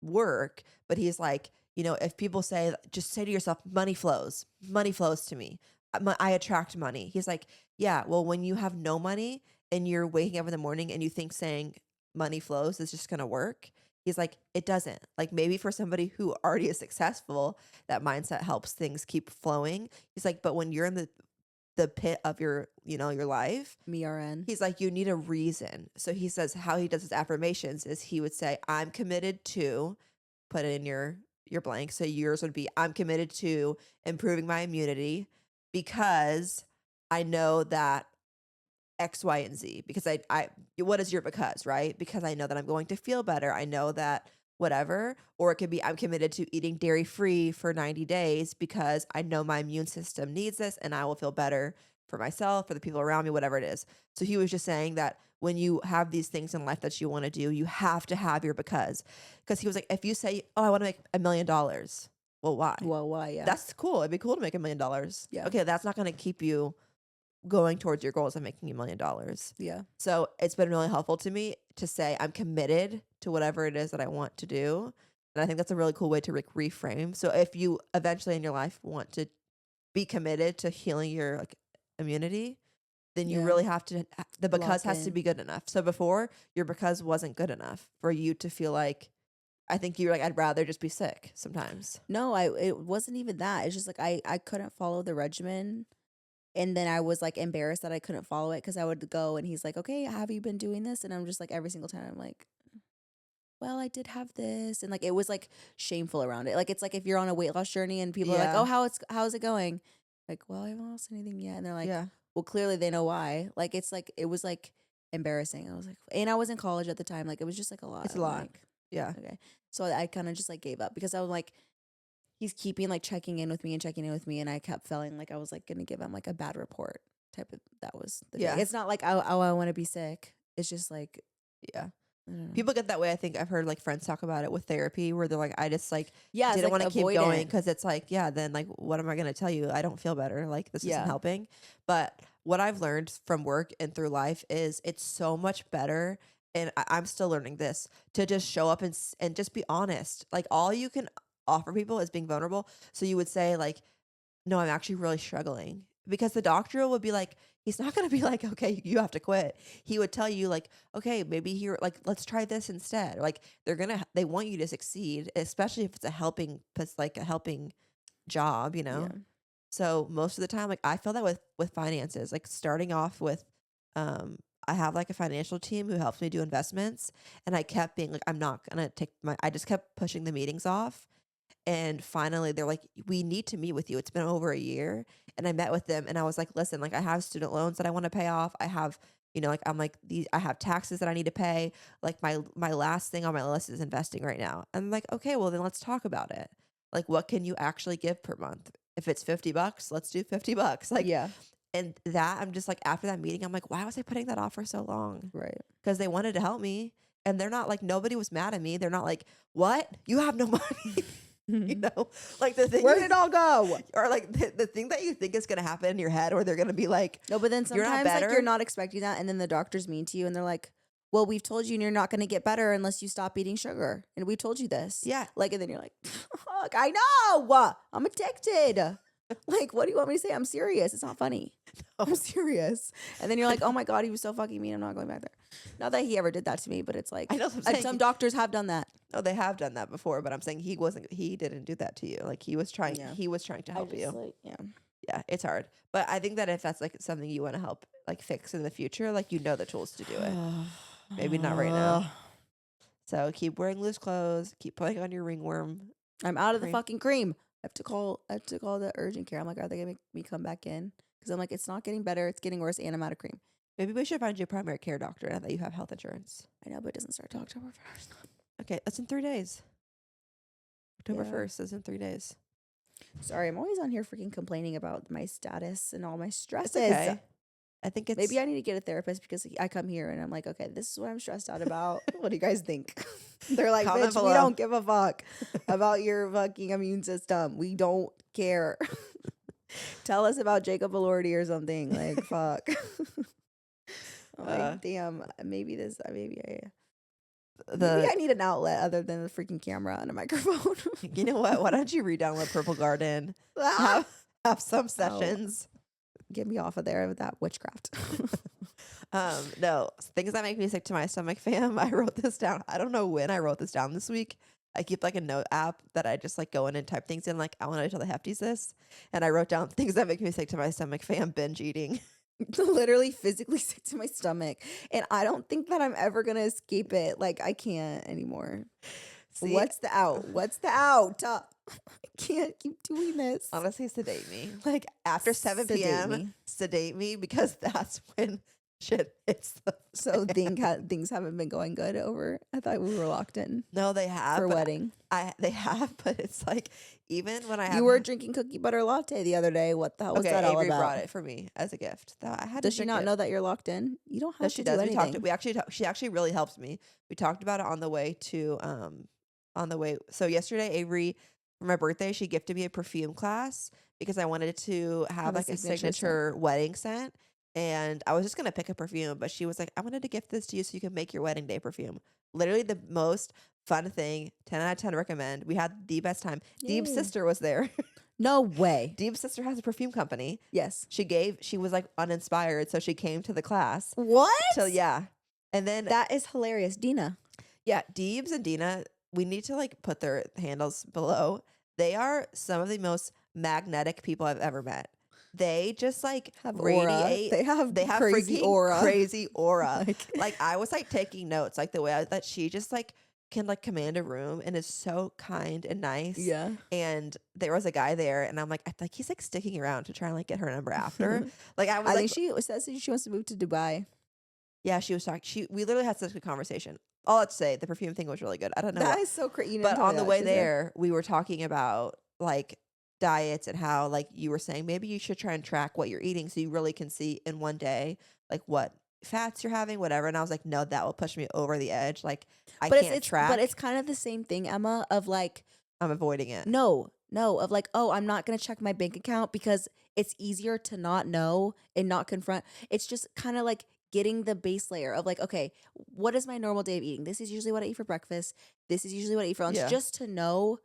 work, but he's like, if people say, just say to yourself, money flows to me. I attract money. He's like, yeah, well, when you have no money and you're waking up in the morning and you think saying money flows is just going to work, He's like, it doesn't. Like maybe for somebody who already is successful, that mindset helps things keep flowing. He's like, but when you're in the pit of your, your life, MRN. he's like, you need a reason. So he says how he does his affirmations is he would say, I'm committed to, put it in your blank. So yours would be, I'm committed to improving my immunity because I know that X, Y, and Z. Because what is your because, right? Because I know that I'm going to feel better. I know that whatever. Or it could be, I'm committed to eating dairy free for 90 days because I know my immune system needs this and I will feel better for myself, for the people around me, whatever it is. So he was just saying that when you have these things in life that you want to do, you have to have your because. Because he was like, if you say, oh, I want to make $1 million. Well, why? Well, why? Yeah. That's cool. It'd be cool to make $1 million. Yeah. Okay, that's not going to keep you going towards your goals of making $1 million. Yeah. So it's been really helpful to me to say I'm committed to whatever it is that I want to do. And I think that's a really cool way to reframe. So if you eventually in your life want to be committed to healing your immunity, then you Yeah. really have to, the because Lock has to in. be good enough. So before, your because wasn't good enough for you to feel like, I think you're like, I'd rather just be sick sometimes. No, it wasn't even that. It's just like I couldn't follow the regimen. And then I was like embarrassed that I couldn't follow it because I would go and he's like, okay, have you been doing this? And I'm just like, every single time I'm like, well, I did have this. And like, it was like shameful around it. Like, it's like if you're on a weight loss journey and people are like, Yeah. oh, how's it going? Like, well, I haven't lost anything yet. And they're like, Yeah. well, clearly they know why. Like, it's like, it was like embarrassing. I was like, and I was in college at the time. Like, it was just like a lot. It's a I'm lot. like, Yeah. okay. So I kind of just like gave up because I was like, he's keeping like checking in with me and checking in with me. And I kept feeling like I was like going to give him like a bad report type of, that was the Yeah. thing. It's not like, oh, I want to be sick. It's just like, Yeah. I don't know. People get that way. I think I've heard like friends talk about it with therapy where they're like, I just like yeah, it's didn't like want to keep going avoidant. because it's like, yeah, then like, what am I going to tell you? I don't feel better. Like this Yeah. isn't helping. But what I've learned from work and through life is it's so much better. And I'm still learning this to just show up and just be honest. Like all you can offer people is being vulnerable. So you would say like, no, I'm actually really struggling because the doctor would be like, he's not going to be like, okay, you have to quit. He would tell you like, okay, maybe here, like, let's try this instead. Like they want you to succeed, especially if it's a helping job, Yeah. So most of the time, like I feel that with finances, like starting off with, I have like a financial team who helps me do investments and I kept being like, I'm not going to I just kept pushing the meetings off. And finally, they're like, we need to meet with you. It's been over a year. And I met with them and I was like, listen, like I have student loans that I want to pay off. I have, like I'm like I have taxes that I need to pay. Like my last thing on my list is investing right now. And I'm like, okay, well then let's talk about it. Like what can you actually give per month? If it's $50, let's do $50. Like, yeah. and that I'm just like, after that meeting, I'm like, why was I putting that off for so long? Right. Because they wanted to help me. And they're not like, nobody was mad at me. They're not like, what? You have no money. Like the thing Where did it all go? or like the thing that you think is going to happen in your head or they're going to be like, No, but then You're not sometimes like better? you're not expecting that, and then the doctor's mean to you, and they're like, "Well, we've told you, and you're not going to get better unless you stop eating sugar, and we told you this." yeah, Like, and then you're like, "Fuck, I know, I'm addicted." Like, what do you want me to say? I'm serious. It's not funny. I'm serious. And then you're like, "Oh my god, he was so fucking mean. I'm not going back there." Not that he ever did that to me, but it's like I know what I'm saying. some doctors have done that. No, they have done that before, but I'm saying he didn't do that to you. Like he was trying Yeah. to help you. Like, yeah. Yeah, it's hard. But I think that if that's like something you want to help like fix in the future, like the tools to do it. Maybe not right now. So keep wearing loose clothes, keep putting on your ringworm. I'm out of the Cream. fucking cream. I have to call the urgent care. I'm like, are they gonna make me come back in? Because I'm like, it's not getting better. It's getting worse, and I'm out of cream. Maybe we should find you a primary care doctor now that you have health insurance. I know, but it doesn't start till October 1st. Okay, that's in 3 days. October Yeah. 1st is in 3 days. Sorry, I'm always on here freaking complaining about my status and all my stresses. It's okay. I think it's Maybe I need to get a therapist because I come here and I'm like, okay, this is what I'm stressed out about. What do you guys think? They're like, Comment bitch, we below. don't give a fuck about your fucking immune system. We don't care. Tell us about Jacob Elordi or something. Like, fuck. I'm like, damn, maybe I need an outlet other than the freaking camera and a microphone. You know what? Why don't you re-download Purple Garden? Have some sessions. Get me off of there with that witchcraft. No, things that make me sick to my stomach, fam. I wrote this down. I don't know when I wrote this down this week. I keep like a note app that I just like go in and type things in. Like, I want to tell the hefties this. And I wrote down things that make me sick to my stomach, fam. Binge eating. Literally physically sick to my stomach. And I don't think that I'm ever going to escape it. Like, I can't anymore. See, What's the out? What's the out? I can't keep doing this. honestly, sedate me. Like, after 7 Sedate p.m., me. sedate me because that's when shit hits the So things haven't been going good over. I thought we were locked in No, they have. for but wedding. they have, but it's like, even when I have. You were drinking cookie butter latte the other day. What the hell was okay, that all Avery about? brought it for me as a gift. I had Does to she drink not it. know that you're locked in? You don't have No, to she do does. anything. She actually really helped me. We talked about it on the way to So yesterday, Avery, for my birthday, she gifted me a perfume class because I wanted to have Have a like a signature scent. signature wedding scent. And I was just gonna pick a perfume, but she was like, I wanted to gift this to you so you can make your wedding day perfume. Literally the most fun thing. 10 out of 10 recommend. We had the best time. Deeb's Yay. sister was there. No way. Deeb's sister has a perfume company. Yes. She was like uninspired, so she came to the class. What? So yeah. And then That is hilarious. Dina. yeah, Deebs and Dina, we need to like put their handles below. They are some of the most magnetic people I've ever met. They just like Have aura. radiate. They have crazy freaking aura. crazy aura. Like- Like I was like taking notes, like the way that she just like can like command a room and is so kind and nice. Yeah. And there was a guy there, and I'm like, I feel like he's like sticking around to try and like get her number after. Like I was I like, think she says that she wants to move to Dubai. yeah, she was talking. We literally had such a good conversation. All I'd say, the perfume thing was really good. I don't know. That is so crazy. But on the way there, we were talking about like diets and how like you were saying maybe you should try and track what you're eating so you really can see in one day like what fats you're having, whatever. And I was like, no, that will push me over the edge. Like I can't track. But it's kind of the same thing, Emma, of like, I'm avoiding it. no, of like, oh, I'm not going to check my bank account because it's easier to not know and not confront. It's just kind of like getting the base layer of like, okay, what is my normal day of eating? This is usually what I eat for breakfast. This is usually what I eat for lunch. Yeah. Just to know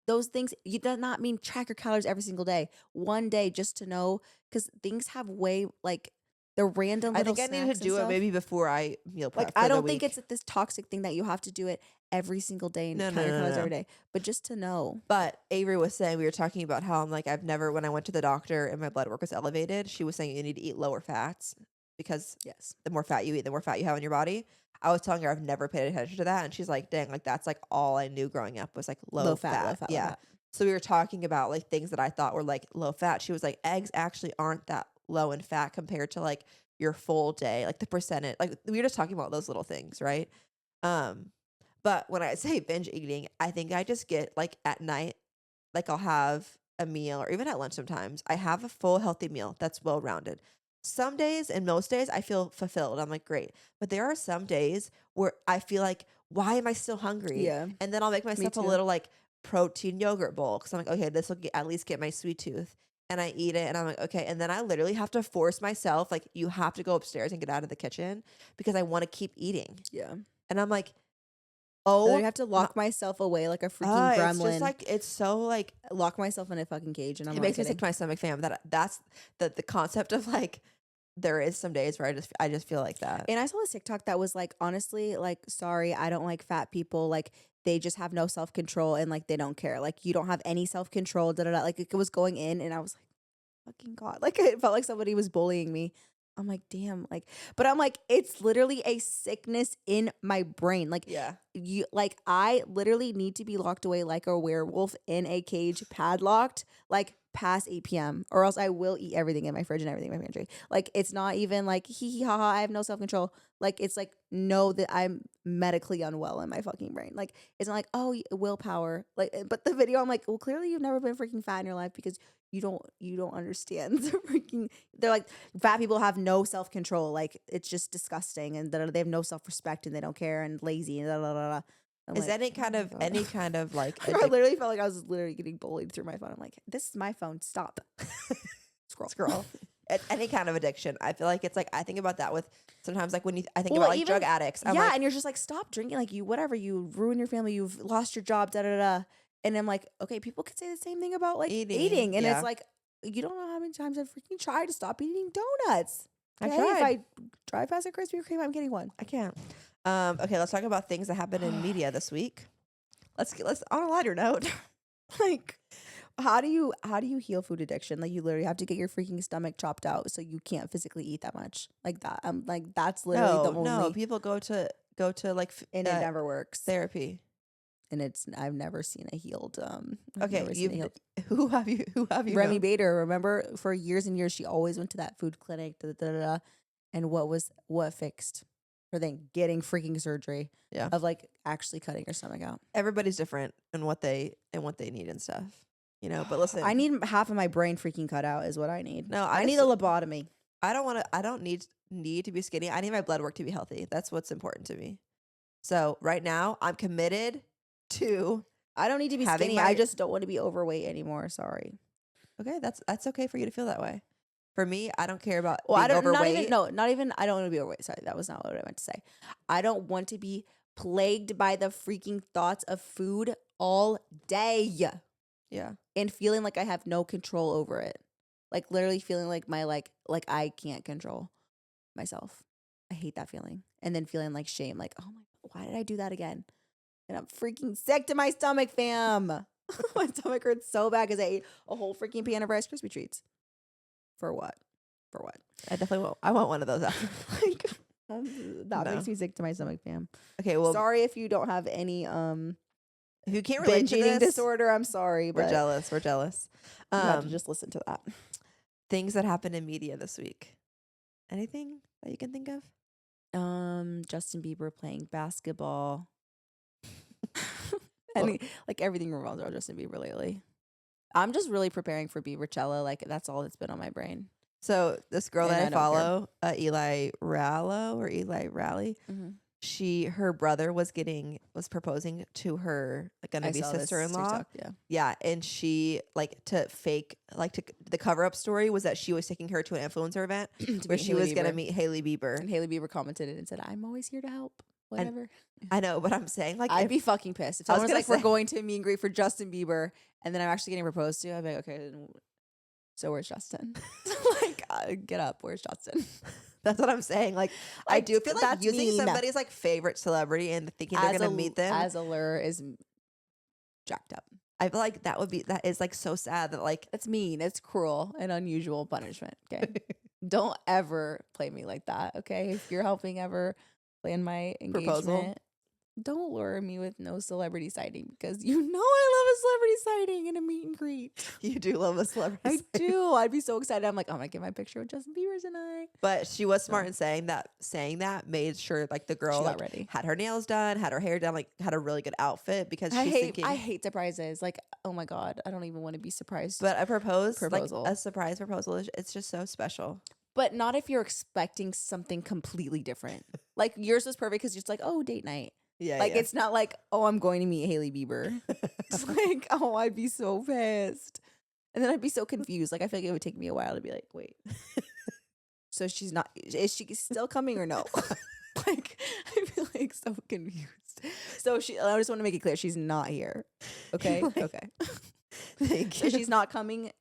those things. You does not mean track your calories every single day. One day just to know, because things have way like the random I little think I need snacks to and do it stuff. maybe before I meal prep. Like, for I the don't think week. it's this toxic thing that you have to do it every single day and No, count no, your no, calories no. every day. But just to know. But Avery was saying, we were talking about how I'm like, when I went to the doctor and my blood work was elevated, she was saying you need to eat lower fats because Yes. the more fat you eat, the more fat you have in your body. I was telling her I've never paid attention to that. And she's like, dang, like that's like all I knew growing up was like low fat. Low fat. Yeah. So we were talking about like things that I thought were like low fat. She was like, eggs actually aren't that low in fat compared to like your full day, like the percentage. Like we were just talking about those little things, right? But when I say binge eating, I think I just get like at night, like I'll have a meal or even at lunch sometimes, I have a full healthy meal that's well rounded. Some days and most days I feel fulfilled. I'm like, great. But there are some days where I feel like, why am I still hungry? Yeah. And then I'll make myself a too. little like protein yogurt bowl because I'm like, okay, this will at least get my sweet tooth. And I eat it and I'm like, okay. And then I literally have to force myself, like, you have to go upstairs and get out of the kitchen because I want to keep eating. Yeah. And I'm like, Oh, oh, I have to lock myself away like a freaking gremlin. it's just like, it's so like, lock myself in a fucking cage, and I'm it not makes me kidding. sick to my stomach, fam. That's the concept of like, there is some days where I just feel like that. And I saw this TikTok that was like, honestly, like, sorry, I don't like fat people. Like, they just have no self control and like they don't care. Like, you don't have any self control. Like, it was going in, and I was like, fucking God. Like, it felt like somebody was bullying me. I'm like, damn. Like, but I'm like, it's literally a sickness in my brain. Like, Yeah. I literally need to be locked away like a werewolf in a cage, padlocked, like past 8 p.m. or else I will eat everything in my fridge and everything in my pantry. Like, it's not even like hee hee ha ha, I have no self control. Like, it's like, know that I'm medically unwell in my fucking brain. Like, it's not like, oh, willpower. Like, but the video, I'm like, well, clearly you've never been freaking fat in your life because you don't understand the freaking. They're like, fat people have no self control. Like, it's just disgusting, and they have no self respect, and they don't care, and lazy, and da da da da. I'm Is like, any kind oh of my God. like I literally felt like I was literally getting bullied through my phone. I'm like, this is my phone. Stop. scroll. Any kind of addiction. I feel like it's like I think about that with sometimes like when I think Well, about like even- drug addicts. I'm yeah, like, and you're just like, stop drinking. Like, you ruin your family. You've lost your job. Da da da. And I'm like, okay, people could say the same thing about like Eating, eating, and yeah. it's like, you don't know how many times I've freaking tried to stop eating donuts. I Okay, tried. if I drive past a Krispy Kreme, I'm getting one. I can't. Okay, let's talk about things that happened in media this week. Let's on a lighter note. Like, how do you heal food addiction? Like, you literally have to get your freaking stomach chopped out so you can't physically eat that much. Like that. I'm like, that's literally the No, only. people go to like And it never works. therapy. And I've never seen a healed. I've Okay, never seen a healed. who have you Remy known? Bader, remember, for years and years, she always went to that food clinic. Da, da, da, da, and what fixed her thing? Getting freaking surgery. Yeah. Of like actually cutting her stomach out. Everybody's different in what they need and stuff. You know, but listen, I need half of my brain freaking cut out. Is what I need. No, I need a lobotomy. I don't need to be skinny. I need my blood work to be healthy. That's what's important to me. So right now, I'm committed to. I don't need to be having skinny. I just don't want to be overweight anymore. Sorry. Okay, that's okay for you to feel that way. For me, I don't care about Well, being I don't. overweight. Not even. I don't want to be overweight. Sorry, that was not what I meant to say. I don't want to be plagued by the freaking thoughts of food all day Yeah. and feeling like I have no control over it. Like literally feeling like my like I can't control myself. I hate that feeling. And then feeling like shame, like, oh my, why did I do that again? And I'm freaking sick to my stomach, fam. My stomach hurts so bad because I ate a whole freaking pan of Rice Krispie treats. For what? For what? I definitely won't. I want one of those after. Like, that No. makes me sick to my stomach, fam. Okay, well, Sorry if you don't have any if you can't relate binge to eating this, disorder. I'm sorry, we're but jealous. We're jealous. you have to just listen to that. Things that happened in media this week. Anything that you can think of? Justin Bieber playing basketball. And like everything revolves around Justin Bieber lately. I'm just really preparing for Biebercella. Like that's all that's been on my brain. So this girl And that I I don't care. follow, Eli Rally, her brother was proposing to her gonna be sister-in-law. Yeah. Yeah, and she the cover-up story was that she was taking her to an influencer event where she was gonna meet Hailey Bieber. And Hailey Bieber commented it and said, "I'm always here to help." Whatever. I know, but I'm saying like I'd be fucking pissed if I was someone was gonna like, "We're say- going to a meet and greet for Justin Bieber," and then I'm actually getting proposed to. I'd be like, "Okay, then so where's Justin?" Like, get up. Where's Justin? that's what I'm saying. Like I Like, do feel like that's using mean. somebody's like favorite celebrity and thinking they're gonna meet them. as a lure is jacked up. I feel like that is like so sad that like That's mean. It's cruel and unusual punishment. Okay. Don't ever play me like that. Okay. If you're helping ever plan my engagement, Proposal. don't lure me with no celebrity sighting because you know I love a celebrity sighting and a meet and greet. you do love a celebrity. I do. I'd be so excited. I'm like, I'm gonna get my picture with Justin Bieber tonight. But she was smart in saying that made sure like the girl She got like, ready. had her nails done, had her hair done, like had a really good outfit because I she's hate thinking. I hate surprises. Like, oh my God, I don't even want to be surprised. But a proposal, Proposal. a surprise proposal, it's just so special. But not if you're expecting something completely different. Like yours was perfect because you're just like, oh, date night. Yeah, Like it's not like, oh, I'm going to meet Hailey Bieber. It's like, oh, I'd be so pissed. And then I'd be so confused. Like I feel like it would take me a while to be like, wait. So she's not, is she still coming or no? Like I feel like so confused. So I just want to make it clear she's not here. Okay. Like- Okay. Thank So you. she's not coming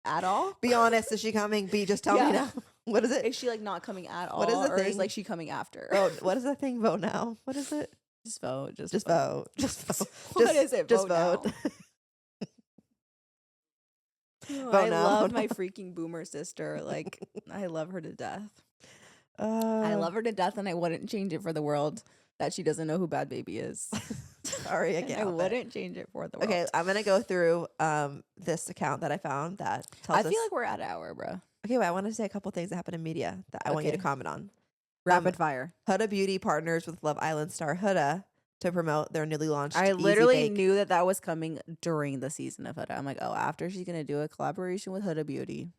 at all? Be honest. Is she coming? Just tell Yeah. me now. What is it? Is she like not coming at all? What is the or is thing? like she coming after? Oh, what is that thing? Vote now. What is it? Just vote. Just vote. Just vote. What is it? Just Vote vote. now. Vote I now. love my freaking boomer sister. Like I love her to death. I love her to death, and I wouldn't change it for the world that she doesn't know who Bad Baby is. Sorry, I And can't. I help it. wouldn't change it for the world. Okay, I'm gonna go through this account that I found that tells I us. feel like we're at an hour, bro. Okay, wait, I want to say a couple things that happened in media that I want you to Okay. comment on. Rapid fire. Huda Beauty partners with Love Island star Huda to promote their newly launched. I Easy literally Bake. knew that was coming during the season of Huda. I'm like, oh, after she's gonna do a collaboration with Huda Beauty.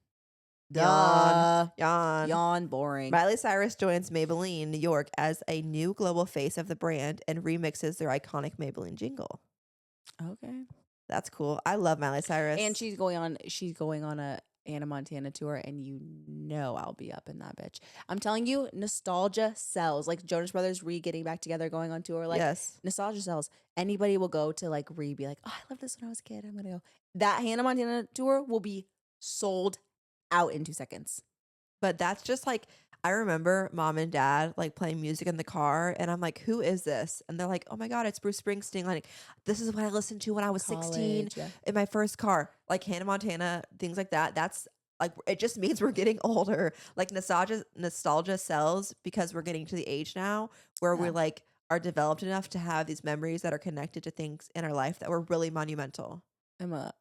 Duh. Yawn. Yawn. Boring. Miley Cyrus joins Maybelline New York as a new global face of the brand and remixes their iconic Maybelline jingle. Okay. That's cool. I love Miley Cyrus. And she's going on a Anna Montana tour, and you know I'll be up in that bitch. I'm telling you, nostalgia sells. Like Jonas Brothers getting back together, going on tour. Like yes. nostalgia sells. Anybody will go to like be like, oh, I love this when I was a kid. I'm gonna go. That Hannah Montana tour will be sold out in 2 seconds. But that's just like I remember mom and dad like playing music in the car, and I'm like, "Who is this?" And they're like, "Oh my god, it's Bruce Springsteen." Like, this is what I listened to when I was 16 College, yeah. in my first car. Like Hannah Montana, things like that. That's like it just means we're getting older. Like nostalgia sells because we're getting to the age now where Yeah. we're like are developed enough to have these memories that are connected to things in our life that were really monumental. Emma.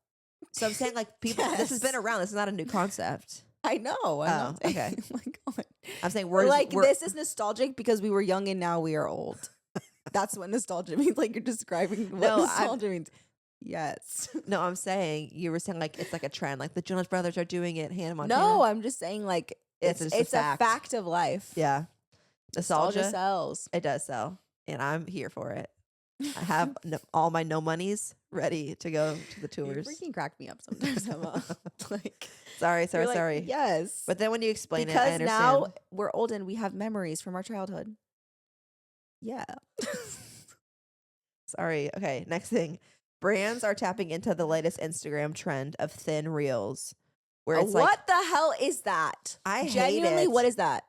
So I'm saying like people, this has been Yes. around. This is not a new concept. I know. I'm Oh, not saying, okay. oh my God. I'm saying This is nostalgic because we were young and now we are old. That's what nostalgia means. Like you're describing what No, nostalgia means. Yes. No, I'm saying you were saying like it's like a trend. Like the Jonas Brothers are doing it. Hannah Montana. No, I'm just saying like It's it's just a a fact. fact of life. Yeah, Nostalgia nostalgia. sells. It does sell, and I'm here for it. I have all my no monies ready to go to the You tours. freaking crack me up sometimes, Emma. Like Sorry. you're like, Sorry. yes. But then when you explain it, I because understand. now we're old and we have memories from our childhood. Yeah. Sorry. Okay. Next thing, brands are tapping into the latest Instagram trend of thin reels, where it's what like, the hell is that? I hate Genuinely, it. what is that?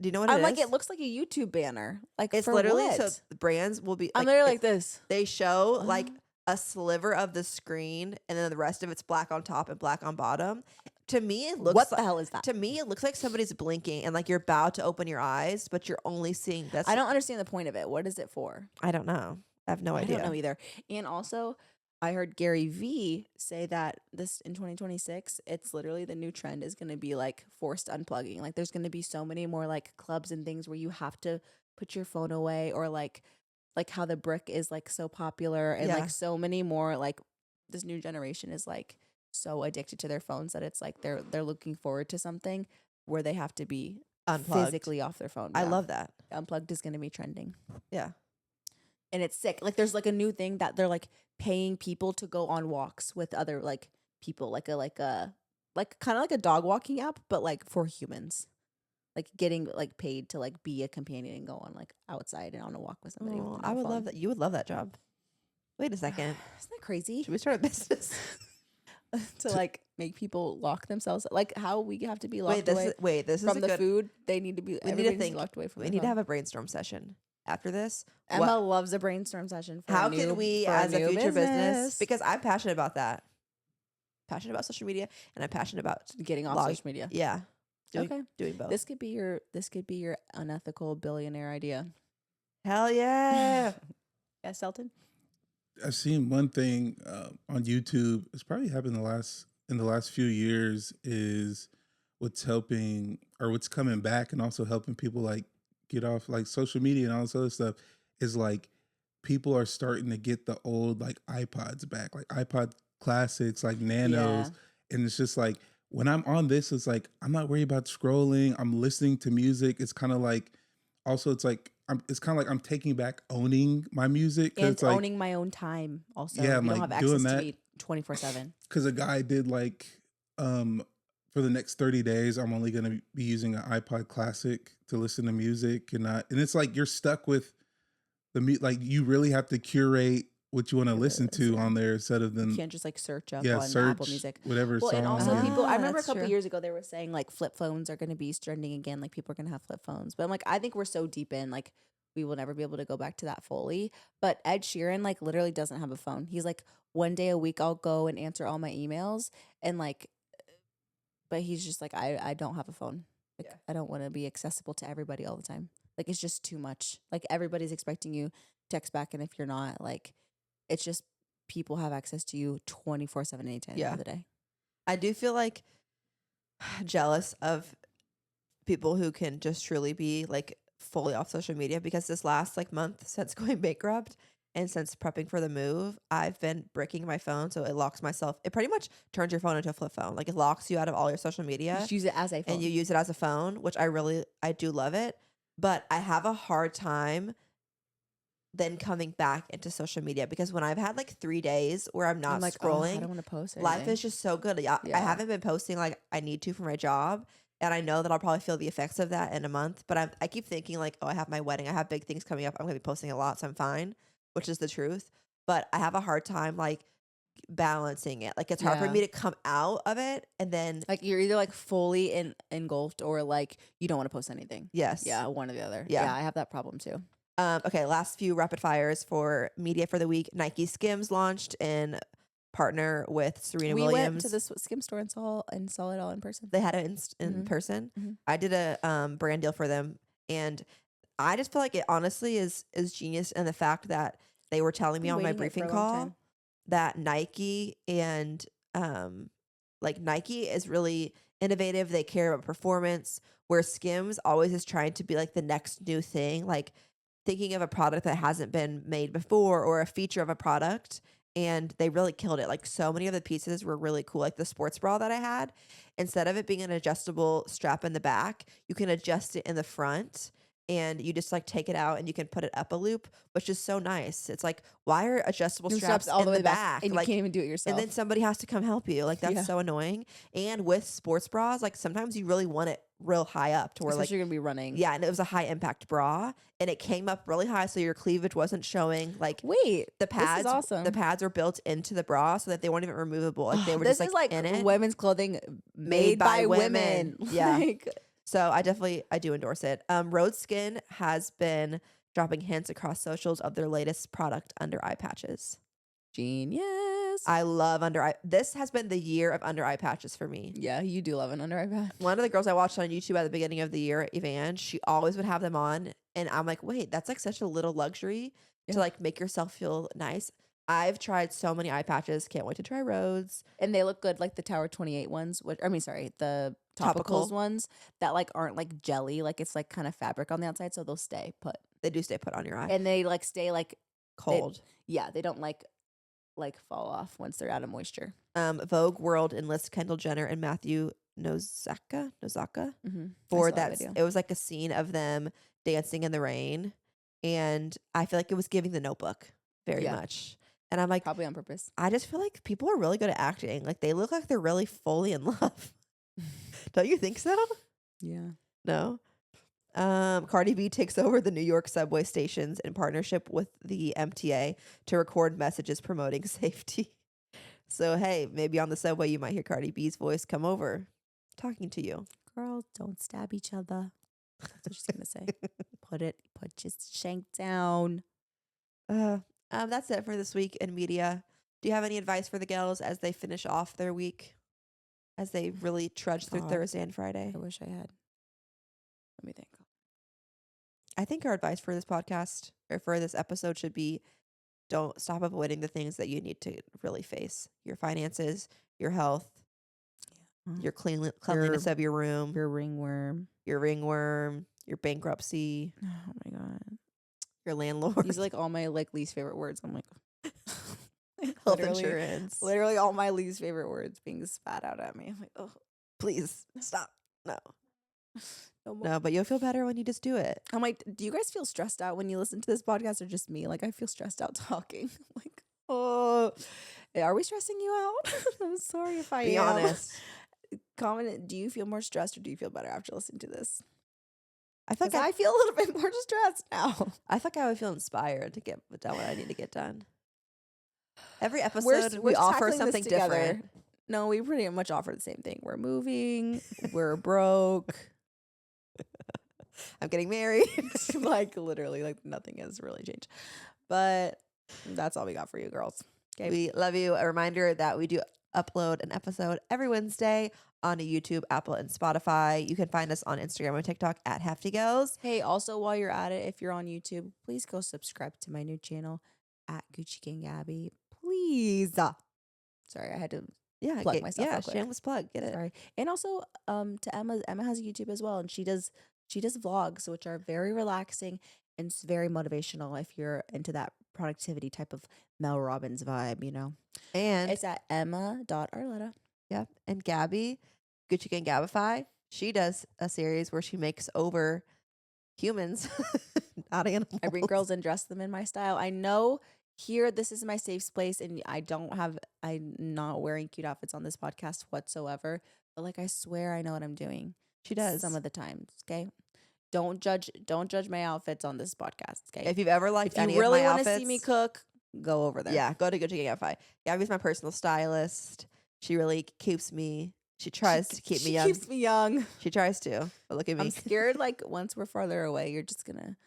do you know what I'm it like, is? it looks like a YouTube banner. Like It's for literally what? so the brands will be. I'm like, literally like it's- this. They show like What? a sliver of the screen, and then the rest of it's black on top and black on bottom. To me, it looks What like, the hell is that? to me, it looks like somebody's blinking and like you're about to open your eyes, but you're only seeing this. I don't understand the point of it. What is it for? I don't know. I have no idea. I don't know either. And also, I heard Gary V say that this in 2026, it's literally the new trend is going to be like forced unplugging. Like there's going to be so many more like clubs and things where you have to put your phone away, or like how the brick is like so popular, and Yeah. like so many more like this new generation is like so addicted to their phones that it's like they're looking forward to something where they have to be Unplugged. physically off their phone. I Yeah. love that. Unplugged is going to be trending. Yeah. And it's sick. Like there's like a new thing that they're like paying people to go on walks with other like people, like kind of like a dog walking app, but like for humans. Like getting like paid to like be a companion and go on like outside and on a walk with somebody. Oh, with I no would phone. love that. You would love that job. Wait a second. Isn't that crazy? Should we start a business? To like make people lock themselves, like how we have to be locked away This is from a the good. food. They need to be. We need to Everybody needs think. be locked away from. We their need to phone. have a brainstorm session after this. Emma loves a brainstorm session. For How a can new, we, for as a new future business, because I'm passionate about that, passionate about social media, and I'm passionate about getting off log- social media. yeah, doing, Okay. doing both. This could be your unethical billionaire idea. Hell yeah! Yeah, Selton. I've seen one thing on YouTube. It's probably happened in the last few years. Is what's helping or what's coming back, and also helping people like get off like social media and all this other stuff. Is like people are starting to get the old like iPods back, like iPod classics, like nanos, and it's just like when I'm on this, it's like I'm not worried about scrolling. I'm listening to music. It's kind of like also it's like it's kind of like I'm taking back owning my music, And it's like owning my own time. Also, Yeah, you I'm, don't like, have doing access to that. me 24/7. because a guy did like for the next 30 days I'm only going to be using an iPod classic to listen to music, and it's like you're stuck with like you really have to curate what you want to It listen is, to yeah. on there instead of You them can't just like search up yeah on search Apple Music. whatever Well, song and also you- people. I remember a that's couple true. years ago they were saying like flip phones are going to be trending again. Like people are going to have flip phones, but I'm like, I think we're so deep in like we will never be able to go back to that fully. But Ed Sheeran like literally doesn't have a phone. He's like one day a week I'll go and answer all my emails and like, but he's just like I don't have a phone. Like Yeah. I don't want to be accessible to everybody all the time. Like it's just too much. Like everybody's expecting you to text back, and if you're not, like it's just people have access to you 24/7 anytime Yeah. of the day. I do feel like jealous of people who can just truly be like fully off social media, because this last like month since going bankrupt and since prepping for the move, I've been bricking my phone so it locks myself. It pretty much turns your phone into a flip phone. Like it locks you out of all your social media. Just use it as a phone. And you use it as a phone, which I do love it. But I have a hard time then coming back into social media, because when I've had like 3 days where I'm not I'm like, scrolling, I don't want to post. life anything. is just so good. I Yeah. haven't been posting like I need to for my job. And I know that I'll probably feel the effects of that in a month. But I keep thinking like, oh, I have my wedding. I have big things coming up. I'm going to be posting a lot. So I'm fine, which is the truth. But I have a hard time like balancing it. Like it's hard for Yeah. me to come out of it and then Like you're either like fully engulfed or like you don't want to post anything. yes. Yeah, one or the other. Yeah. Yeah, I have that problem too. Okay, last few rapid fires for media for the week. Nike Skims launched in partner with Serena We Williams. went to this Skim store and saw it all in person. They had it in Mhm. person. Mhm. I did a brand deal for them, and I just feel like it honestly is genius in the fact that they were telling me Been on my waiting it for briefing a long call time. that Nike and like Nike is really innovative. They care about performance, where Skims always is trying to be like the next new thing, like thinking of a product that hasn't been made before or a feature of a product. And they really killed it. Like so many of the pieces were really cool. Like the sports bra that I had, instead of it being an adjustable strap in the back, you can adjust it in the front and you just like take it out and you can put it up a loop, which is so nice. It's like, why are adjustable New straps all in the way the back? and you Like, can't even do it yourself. and then somebody has to come help you. Like that's Yeah. so annoying. And with sports bras, like sometimes you really want it real high up to where Especially like you're gonna be running. yeah, and it was a high impact bra and it came up really high so your cleavage wasn't showing. Like Wait, the pads, this is awesome. the pads were built into the bra so that they weren't even removable. Like they were this just is like in it. women's clothing made by women. Yeah. Like, So I do endorse it. Rose Skin has been dropping hints across socials of their latest product, under eye patches. genius. I love under eye. This has been the year of under eye patches for me. Yeah, you do love an under eye patch. One of the girls I watched on YouTube at the beginning of the year, Evan, she always would have them on, and I'm like, wait, that's like such a little luxury Yeah. to like make yourself feel nice. I've tried so many eye patches. Can't wait to try Rhodes. And they look good, like the Tower 28 ones. The Topical. topicals ones that like aren't like jelly, like it's like kind of fabric on the outside, so they'll stay put. They do stay put on your eye. And they like stay like Cold. they don't like fall off once they're out of moisture. Vogue World enlists Kendall Jenner and Matthew Nozaka Mm-hmm. for that. It was like a scene of them dancing in the rain, and I feel like it was giving The Notebook very Yeah. much. And I'm like, Probably on purpose. I just feel like people are really good at acting. Like they look like they're really fully in love. Don't you think so? Yeah. No. Cardi B takes over the New York subway stations in partnership with the MTA to record messages promoting safety. So hey, maybe on the subway you might hear Cardi B's voice come over talking to you. Girls, don't stab each other. That's what she's gonna say. Put your shank down. That's it for this week in media. Do you have any advice for the gals as they finish off their week? As they really trudge through God. Thursday and Friday? I wish I had. Let me think. I think our advice for this podcast or for this episode should be don't stop avoiding the things that you need to really face. Your finances, your health, your cleanliness of your room, Your ringworm. your bankruptcy, Oh my god. your landlord, These are like all my like least favorite words. I'm like health literally- insurance. Literally all my least favorite words being spat out at me. I'm like, oh Please stop. No. no more. No, but you'll feel better when you just do it. I'm like, do you guys feel stressed out when you listen to this podcast or just me? Like I feel stressed out talking. Like, oh, are we stressing you out? I'm sorry if I Be am. honest. Comment, do you feel more stressed or do you feel better after listening to this? I feel Because like I feel a little bit more stressed now. I feel like I would feel inspired to get done what I need to get done. Every We're episode we offer tackling this something together. different. No, we pretty much offer the same thing. We're moving. We're broke. I'm getting married. Like literally, like nothing has really changed. But that's all we got for you, girls. Okay. We love you. A reminder that we do upload an episode every Wednesday on YouTube, Apple, and Spotify. You can find us on Instagram and TikTok at Hefty Girls. Hey, also while you're at it, if you're on YouTube, please go subscribe to my new channel at Gucci King Gabi. Please. Sorry, I had to plug myself real quick. shameless plug. Get it. Sorry. And also to Emma. Emma has a YouTube as well, and she does vlogs, which are very relaxing and it's very motivational if you're into that productivity type of Mel Robbins vibe, you know. And It's at emma.arletta. yep. And Gabi, Gucci Gang Gabify, she does a series where she makes over humans, not animals. I bring girls and dress them in my style. I know here this is my safe place and I'm not wearing cute outfits on this podcast whatsoever. But like I swear I know what I'm doing. She does. Some of the times. Okay. Don't judge my outfits on this podcast. Okay. If you've ever liked If you any really of my want to outfits, see me cook, go over there. Yeah, go to Gabby. Gabby's my personal stylist. She really keeps me. She tries to keep me young. She keeps me young. She tries to. But look at me. I'm scared. Like once we're farther away, you're just gonna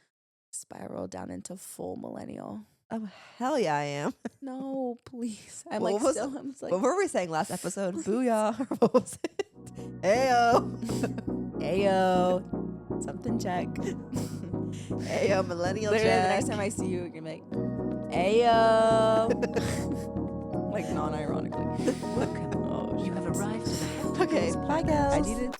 spiral down into full millennial. Oh hell yeah, I am. No, please. I'm Well, like what was- still. I'm just like What were we saying last episode? Booyah. What was it? Ayo. Ayo, something check. Ayo, millennial Literally, the Jack. next time I see you, you're gonna be like, Ayo. Like non-ironically. Welcome. Oh, You have arrived at the Okay, bye guys. I needed